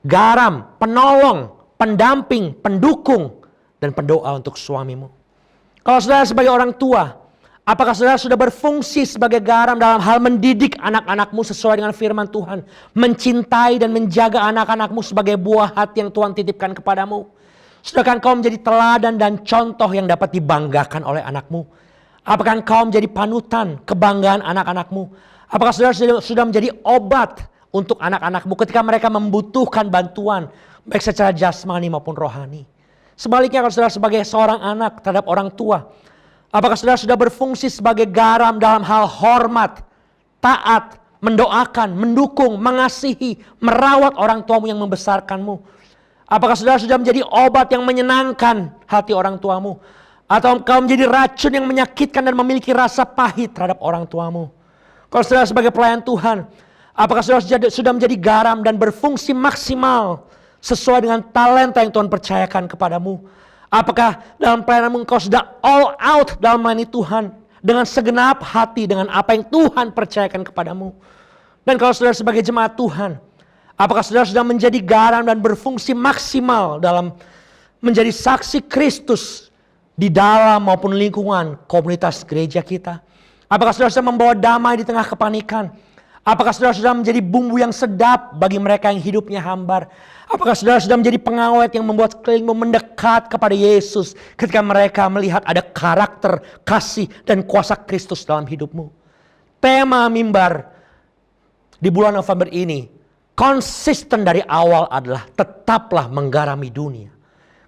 garam, penolong, pendamping, pendukung, dan pendoa untuk suamimu? Kalau saudara sebagai orang tua, apakah saudara sudah berfungsi sebagai garam dalam hal mendidik anak-anakmu sesuai dengan firman Tuhan? Mencintai dan menjaga anak-anakmu sebagai buah hati yang Tuhan titipkan kepadamu. Sudahkah engkau menjadi teladan dan contoh yang dapat dibanggakan oleh anakmu? Apakah engkau menjadi panutan, kebanggaan anak-anakmu? Apakah saudara sudah menjadi obat untuk anak-anakmu ketika mereka membutuhkan bantuan, baik secara jasmani maupun rohani? Sebaliknya kalau saudara sebagai seorang anak terhadap orang tua, apakah saudara sudah berfungsi sebagai garam dalam hal hormat, taat, mendoakan, mendukung, mengasihi, merawat orang tuamu yang membesarkanmu? Apakah saudara sudah menjadi obat yang menyenangkan hati orang tuamu? Atau engkau menjadi racun yang menyakitkan dan memiliki rasa pahit terhadap orang tuamu? Kalau saudara sebagai pelayan Tuhan, apakah saudara sudah menjadi garam dan berfungsi maksimal sesuai dengan talenta yang Tuhan percayakan kepadamu? Apakah dalam pelayananmu engkau sudah all out dalam melayani Tuhan dengan segenap hati dengan apa yang Tuhan percayakan kepadamu? Dan kalau saudara sebagai jemaat Tuhan, apakah saudara sudah menjadi garam dan berfungsi maksimal dalam menjadi saksi Kristus di dalam maupun lingkungan komunitas gereja kita? Apakah saudara sudah membawa damai di tengah kepanikan? Apakah saudara sudah menjadi bumbu yang sedap bagi mereka yang hidupnya hambar? Apakah saudara sudah menjadi pengawet yang membuat sekelilingmu mendekat kepada Yesus ketika mereka melihat ada karakter, kasih, dan kuasa Kristus dalam hidupmu? Tema mimbar di bulan November ini konsisten dari awal adalah tetaplah menggarami dunia.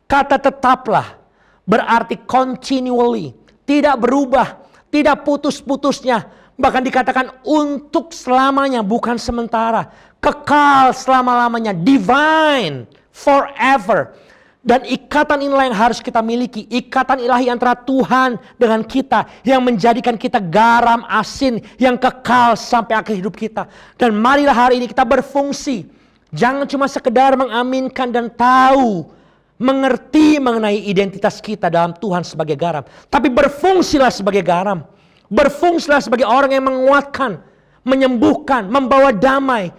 Kata tetaplah berarti continually, tidak berubah, tidak putus-putusnya. Bahkan dikatakan untuk selamanya, bukan sementara. Kekal selama-lamanya, divine, forever. Dan ikatan inilah yang harus kita miliki. Ikatan ilahi antara Tuhan dengan kita. Yang menjadikan kita garam asin yang kekal sampai akhir hidup kita. Dan marilah hari ini kita berfungsi. Jangan cuma sekedar mengaminkan dan tahu, mengerti mengenai identitas kita dalam Tuhan sebagai garam. Tapi berfungsilah sebagai garam. Berfungsilah sebagai orang yang menguatkan, menyembuhkan, membawa damai,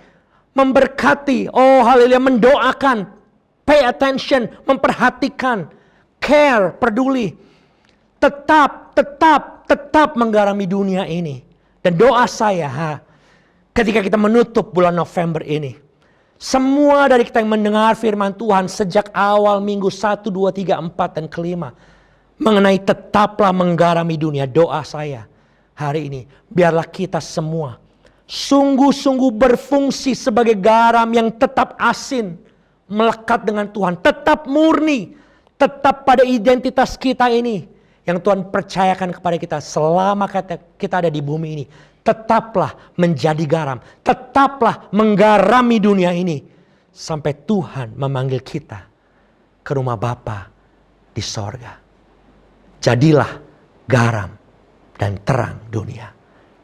memberkati, oh haleluya, mendoakan, pay attention, memperhatikan, care, peduli. Tetap menggarami dunia ini. Dan doa saya ketika kita menutup bulan November ini, semua dari kita yang mendengar firman Tuhan sejak awal minggu 1, 2, 3, 4 dan kelima mengenai tetaplah menggarami dunia, doa saya hari ini, biarlah kita semua sungguh-sungguh berfungsi sebagai garam yang tetap asin, melekat dengan Tuhan, tetap murni, tetap pada identitas kita ini yang Tuhan percayakan kepada kita selama kita ada di bumi ini. Tetaplah menjadi garam, tetaplah menggarami dunia ini sampai Tuhan memanggil kita ke rumah Bapa di sorga. Jadilah garam dan terang dunia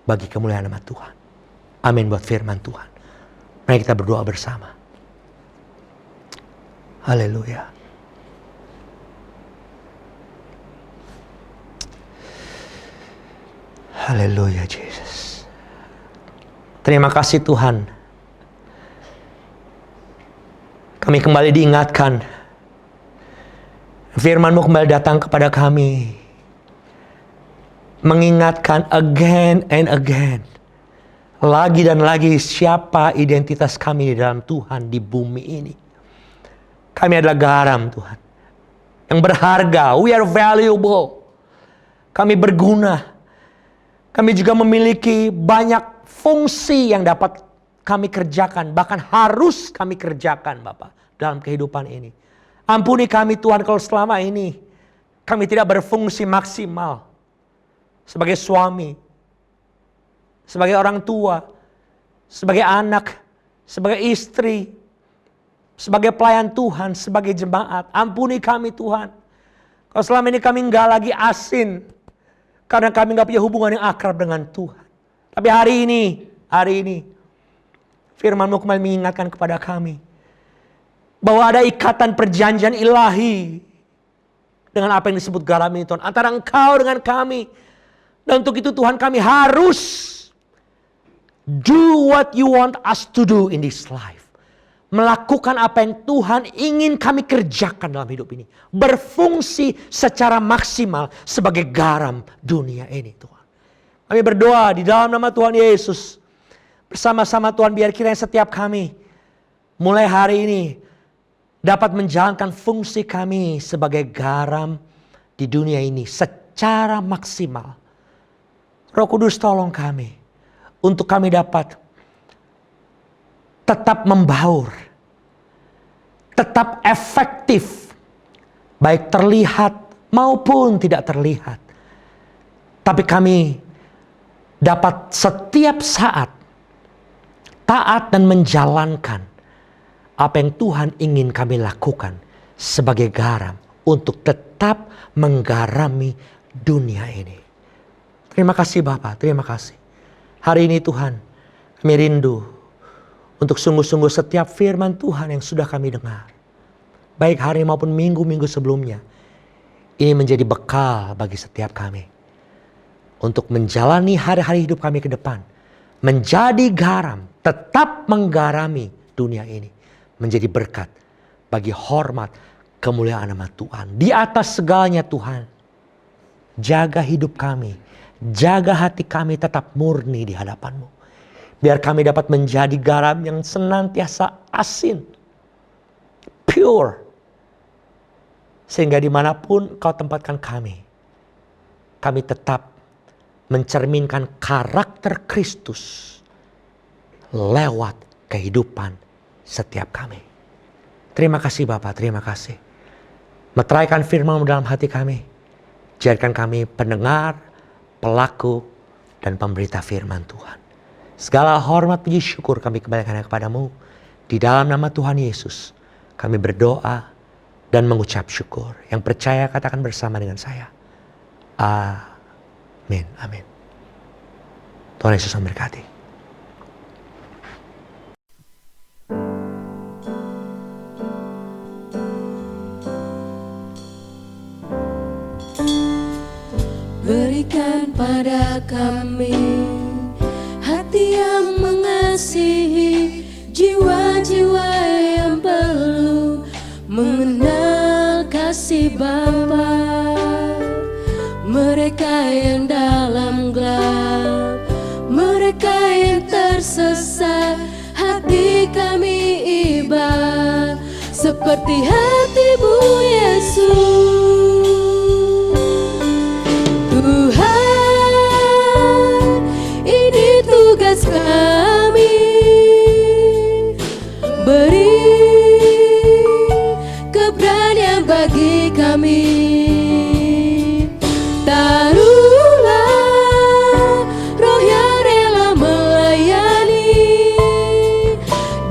bagi kemuliaan nama Tuhan. Amin buat firman Tuhan. Mari kita berdoa bersama. Haleluya. Haleluya Yesus. Terima kasih Tuhan. Kami kembali diingatkan. Firman-Mu kembali datang kepada kami. Mengingatkan again and again. Lagi dan lagi siapa identitas kami di dalam Tuhan di bumi ini. Kami adalah garam Tuhan. Yang berharga. We are valuable. Kami berguna. Kami juga memiliki banyak fungsi yang dapat kami kerjakan. Bahkan harus kami kerjakan Bapak dalam kehidupan ini. Ampuni kami Tuhan kalau selama ini kami tidak berfungsi maksimal. Sebagai suami, sebagai orang tua, sebagai anak, sebagai istri, sebagai pelayan Tuhan, sebagai jemaat. Ampuni kami Tuhan. Kalau selama ini kami enggak lagi asin. Karena kami enggak punya hubungan yang akrab dengan Tuhan. Tapi hari ini, firman-Mu kembali mengingatkan kepada kami. Bahwa ada ikatan perjanjian ilahi. Dengan apa yang disebut garam ini Tuhan. Antara Engkau dengan kami. Dan untuk itu Tuhan kami harus do what you want us to do in this life. Melakukan apa yang Tuhan ingin kami kerjakan dalam hidup ini. Berfungsi secara maksimal sebagai garam dunia ini Tuhan. Kami berdoa di dalam nama Tuhan Yesus. Bersama-sama Tuhan biar kiranya setiap kami mulai hari ini dapat menjalankan fungsi kami sebagai garam di dunia ini secara maksimal. Roh Kudus tolong kami untuk kami dapat tetap membaur, tetap efektif, baik terlihat maupun tidak terlihat. Tapi kami dapat setiap saat taat dan menjalankan apa yang Tuhan ingin kami lakukan sebagai garam untuk tetap menggarami dunia ini. Terima kasih Bapak, terima kasih. Hari ini Tuhan, kami rindu untuk sungguh-sungguh setiap firman Tuhan yang sudah kami dengar. Baik hari maupun minggu-minggu sebelumnya. Ini menjadi bekal bagi setiap kami untuk menjalani hari-hari hidup kami ke depan. Menjadi garam, tetap menggarami dunia ini. Menjadi berkat bagi hormat kemuliaan nama Tuhan. Di atas segalanya Tuhan, jaga hidup kami, jaga hati kami tetap murni di hadapan-Mu. Biar kami dapat menjadi garam yang senantiasa asin, pure. Sehingga dimanapun Kau tempatkan kami tetap mencerminkan karakter Kristus lewat kehidupan setiap kami. Terima kasih Bapa, terima kasih. Meteraikan firman-Mu dalam hati kami. Jadikan kami pendengar, pelaku, dan pemberita firman Tuhan. Segala hormat, puji, syukur kami kembalikan kepada-Mu. Di dalam nama Tuhan Yesus, kami berdoa dan mengucap syukur. Yang percaya katakan bersama dengan saya. Amin, amin. Tuhan Yesus memberkati. Berikan pada kami hati yang mengasihi, jiwa-jiwa yang perlu mengenal kasih Bapa. Mereka yang dalam gelap, mereka yang tersesat, hati kami iba seperti hati-Mu Yesus. Tuhan, ini tugas kami, beri keberanian bagi kami. Taruhlah roh yang rela melayani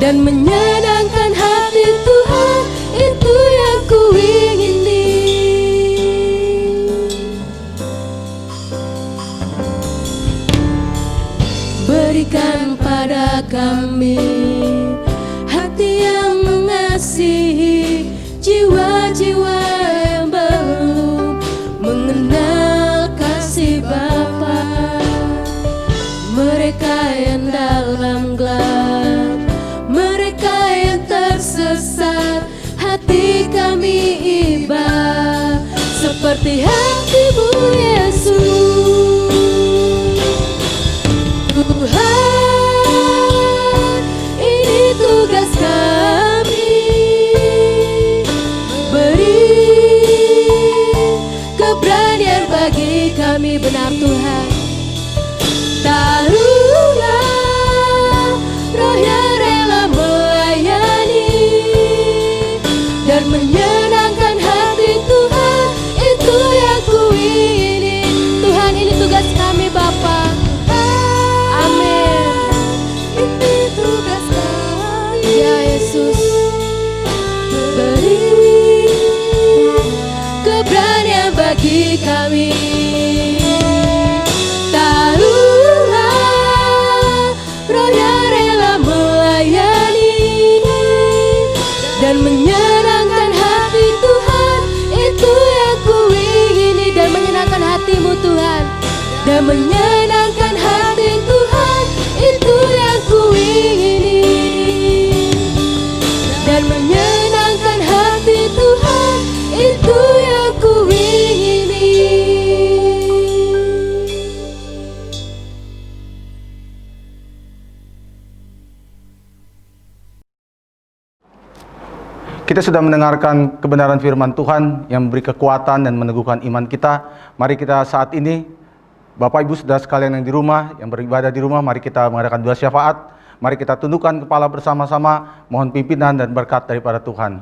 dan menyenangkan hati Tuhan, itu yang ku ingini. Berikan pada kami hati yang mengasihi, jiwa-jiwa yang belum mengenal kasih Bapa. Mereka yang dalam gelap, mereka yang tersesat, hati kami iba seperti hati-Mu Yesus. Tuhan, ini tugas kami, beri keberanian bagi kami, benar Tuhan. Taruhlah roh yang rela melayani dan menyenangkan hati Tuhan, itu yang ku ingini. Tuhan, ini tugas kami Bapa. Amin. Ini tugas kami, ya Yesus. Beri keberanian bagi kami. Taruhlah roh yang rela melayani dan menyenangkan hati Tuhan, itu yang ku ingini. Dan menyenangkan hati-Mu Tuhan, dan menyenangkan hati Tuhan, itu yang ku ingini. Dan menyenangkan hati Tuhan, itu yang ku ingini. Kita sudah mendengarkan kebenaran firman Tuhan yang memberi kekuatan dan meneguhkan iman kita. Mari kita saat ini, Bapak Ibu Saudara sekalian yang di rumah, yang beribadah di rumah, mari kita mengadakan doa syafaat. Mari kita tundukkan kepala bersama-sama, mohon pimpinan dan berkat daripada Tuhan.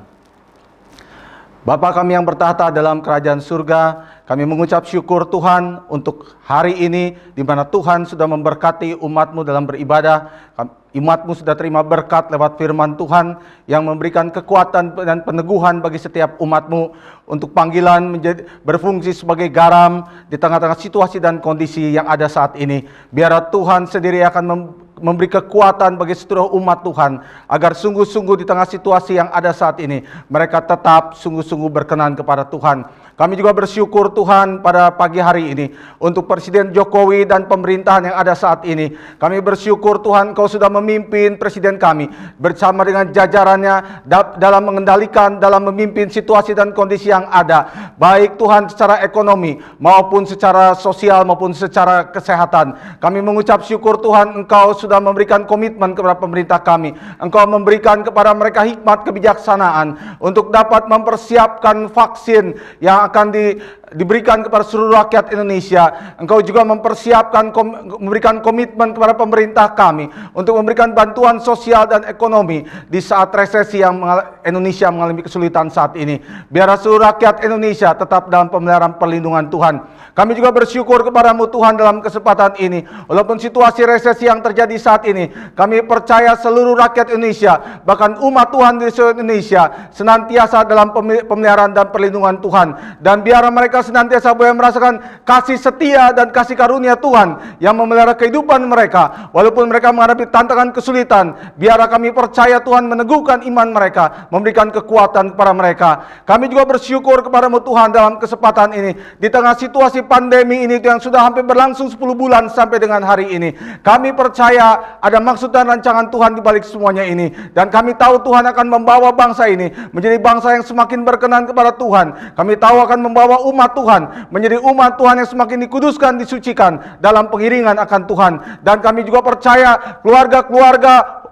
Bapa kami yang bertahta dalam kerajaan surga, kami mengucap syukur Tuhan untuk hari ini di mana Tuhan sudah memberkati umat-Mu dalam beribadah. Umat-Mu sudah terima berkat lewat firman Tuhan yang memberikan kekuatan dan peneguhan bagi setiap umat-Mu untuk panggilan menjadi berfungsi sebagai garam di tengah-tengah situasi dan kondisi yang ada saat ini. Biar Tuhan sendiri akan memberi kekuatan bagi seluruh umat Tuhan agar sungguh-sungguh di tengah situasi yang ada saat ini mereka tetap sungguh-sungguh berkenan kepada Tuhan. Kami juga bersyukur Tuhan pada pagi hari ini untuk Presiden Jokowi dan pemerintahan yang ada saat ini. Kami bersyukur Tuhan Engkau sudah memimpin Presiden kami bersama dengan jajarannya dalam mengendalikan, dalam memimpin situasi dan kondisi yang ada. Baik Tuhan secara ekonomi maupun secara sosial maupun secara kesehatan. Kami mengucap syukur Tuhan Engkau sudah memberikan komitmen kepada pemerintah kami. Engkau memberikan kepada mereka hikmat kebijaksanaan untuk dapat mempersiapkan vaksin yang akan diberikan kepada seluruh rakyat Indonesia. Engkau juga mempersiapkan, memberikan komitmen kepada pemerintah kami untuk memberikan bantuan sosial dan ekonomi di saat resesi yang Indonesia mengalami kesulitan saat ini. Biar seluruh rakyat Indonesia tetap dalam pemeliharaan perlindungan Tuhan. Kami juga bersyukur kepadamu Tuhan dalam kesempatan ini. Walaupun situasi resesi yang terjadi saat ini, kami percaya seluruh rakyat Indonesia, bahkan umat Tuhan di seluruh Indonesia, senantiasa dalam pemeliharaan dan perlindungan Tuhan. Dan biar mereka senantiasa boleh merasakan kasih setia dan kasih karunia Tuhan yang memelihara kehidupan mereka. Walaupun mereka menghadapi tantangan kesulitan, biar kami percaya Tuhan meneguhkan iman mereka, memberikan kekuatan kepada mereka. Kami juga bersyukur kepadamu Tuhan dalam kesempatan ini. Di tengah situasi pandemi ini yang sudah hampir berlangsung 10 bulan sampai dengan hari ini, kami percaya ada maksud dan rancangan Tuhan di balik semuanya ini. Dan kami tahu Tuhan akan membawa bangsa ini menjadi bangsa yang semakin berkenan kepada Tuhan. Kami tahu akan membawa umat Tuhan menjadi umat Tuhan yang semakin dikuduskan, disucikan dalam pengiringan akan Tuhan. Dan kami juga percaya keluarga-keluarga,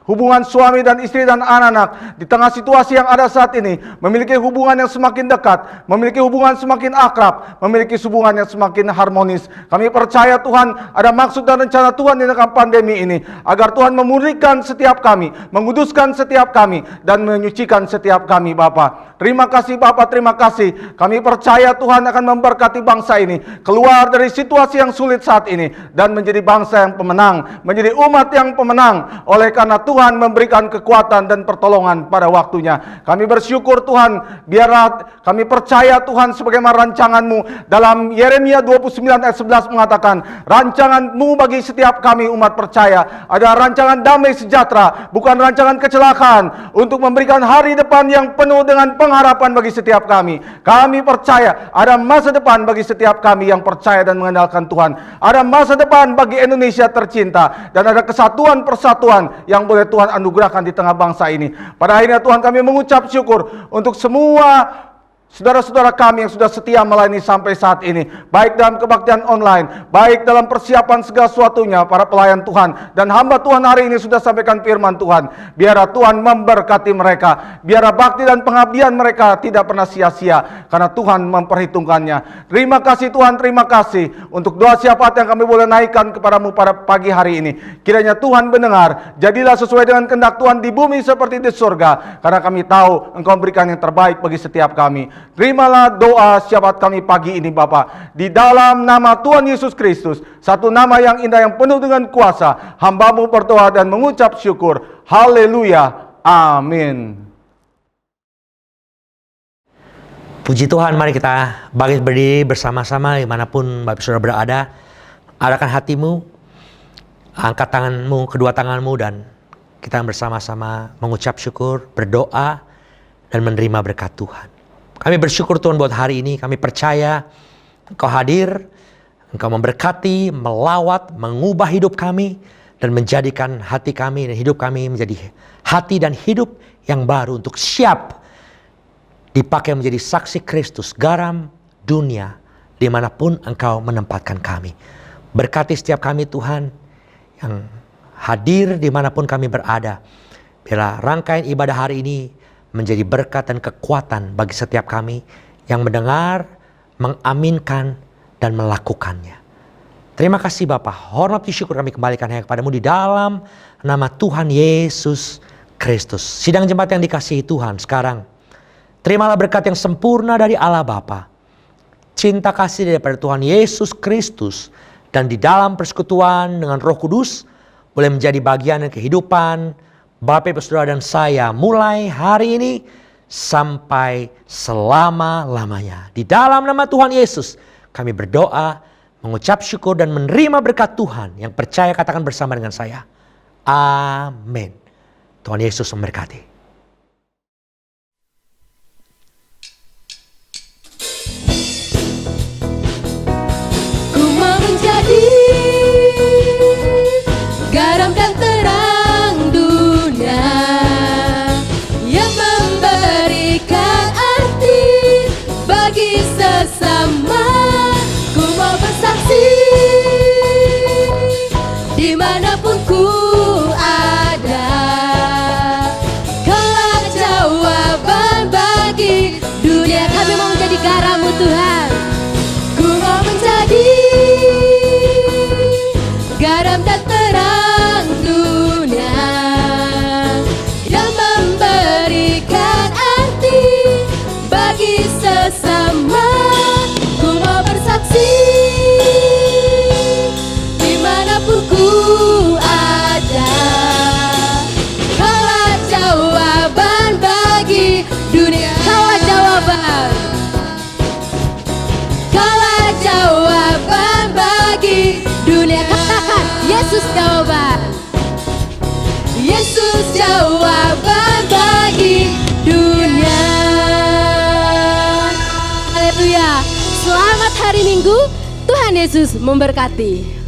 hubungan suami dan istri dan anak-anak di tengah situasi yang ada saat ini memiliki hubungan yang semakin dekat, memiliki hubungan semakin akrab, memiliki hubungan yang semakin harmonis. Kami percaya Tuhan ada maksud dan rencana Tuhan di tengah pandemi ini, agar Tuhan memurnikan setiap kami, menguduskan setiap kami, dan menyucikan setiap kami Bapa. Terima kasih Bapa, terima kasih. Kami percaya Tuhan akan memberkati bangsa ini keluar dari situasi yang sulit saat ini dan menjadi bangsa yang pemenang, menjadi umat yang pemenang oleh karena Tuhan memberikan kekuatan dan pertolongan pada waktunya. Kami bersyukur Tuhan, biarlah kami percaya Tuhan sebagaimana rancangan-Mu dalam Yeremia 29 ayat 11 mengatakan, rancangan-Mu bagi setiap kami umat percaya adalah rancangan damai sejahtera, bukan rancangan kecelakaan, untuk memberikan hari depan yang penuh dengan pengharapan bagi setiap kami. Kami percaya ada masa depan bagi setiap kami yang percaya dan mengandalkan Tuhan. Ada masa depan bagi Indonesia tercinta, dan ada kesatuan persatuan yang boleh Tuhan anugerahkan di tengah bangsa ini. Pada akhirnya Tuhan kami mengucap syukur untuk semua saudara-saudara kami yang sudah setia melayani sampai saat ini, baik dalam kebaktian online, baik dalam persiapan segala sesuatunya, para pelayan Tuhan dan hamba Tuhan hari ini sudah sampaikan firman Tuhan. Biarlah Tuhan memberkati mereka, biarlah bakti dan pengabdian mereka tidak pernah sia-sia, karena Tuhan memperhitungkannya. Terima kasih Tuhan, terima kasih untuk doa syafaat yang kami boleh naikkan kepadamu pada pagi hari ini. Kiranya Tuhan mendengar, jadilah sesuai dengan kehendak Tuhan di bumi seperti di surga, karena kami tahu Engkau memberikan yang terbaik bagi setiap kami. Terimalah doa syafaat kami pagi ini Bapa, di dalam nama Tuhan Yesus Kristus, satu nama yang indah yang penuh dengan kuasa. Hamba-Mu berdoa dan mengucap syukur. Haleluya. Amin. Puji Tuhan, mari kita bangkit berdiri bersama-sama dimanapun Bapak Saudara berada. Arahkan hatimu, angkat tanganmu, kedua tanganmu, dan kita bersama-sama mengucap syukur, berdoa, dan menerima berkat Tuhan. Kami bersyukur Tuhan buat hari ini. Kami percaya Engkau hadir, Engkau memberkati, melawat, mengubah hidup kami, dan menjadikan hati kami dan hidup kami menjadi hati dan hidup yang baru untuk siap dipakai menjadi saksi Kristus, garam dunia, dimanapun Engkau menempatkan kami. Berkati setiap kami Tuhan yang hadir dimanapun kami berada. Bila rangkaian ibadah hari ini menjadi berkat dan kekuatan bagi setiap kami yang mendengar, mengaminkan, dan melakukannya. Terima kasih Bapa. Hormat dan syukur kami kembalikan hanya kepadamu di dalam nama Tuhan Yesus Kristus. Sidang jemaat yang dikasihi Tuhan, sekarang terimalah berkat yang sempurna dari Allah Bapa, cinta kasih daripada Tuhan Yesus Kristus, dan di dalam persekutuan dengan Roh Kudus boleh menjadi bagian dari kehidupan Bapak, Ibu, Saudara, dan saya mulai hari ini sampai selama-lamanya. Di dalam nama Tuhan Yesus kami berdoa, mengucap syukur, dan menerima berkat Tuhan. Yang percaya katakan bersama dengan saya, amin. Tuhan Yesus memberkati. Yesus jawaban bagi dunia. Haleluya. Selamat hari Minggu. Tuhan Yesus memberkati.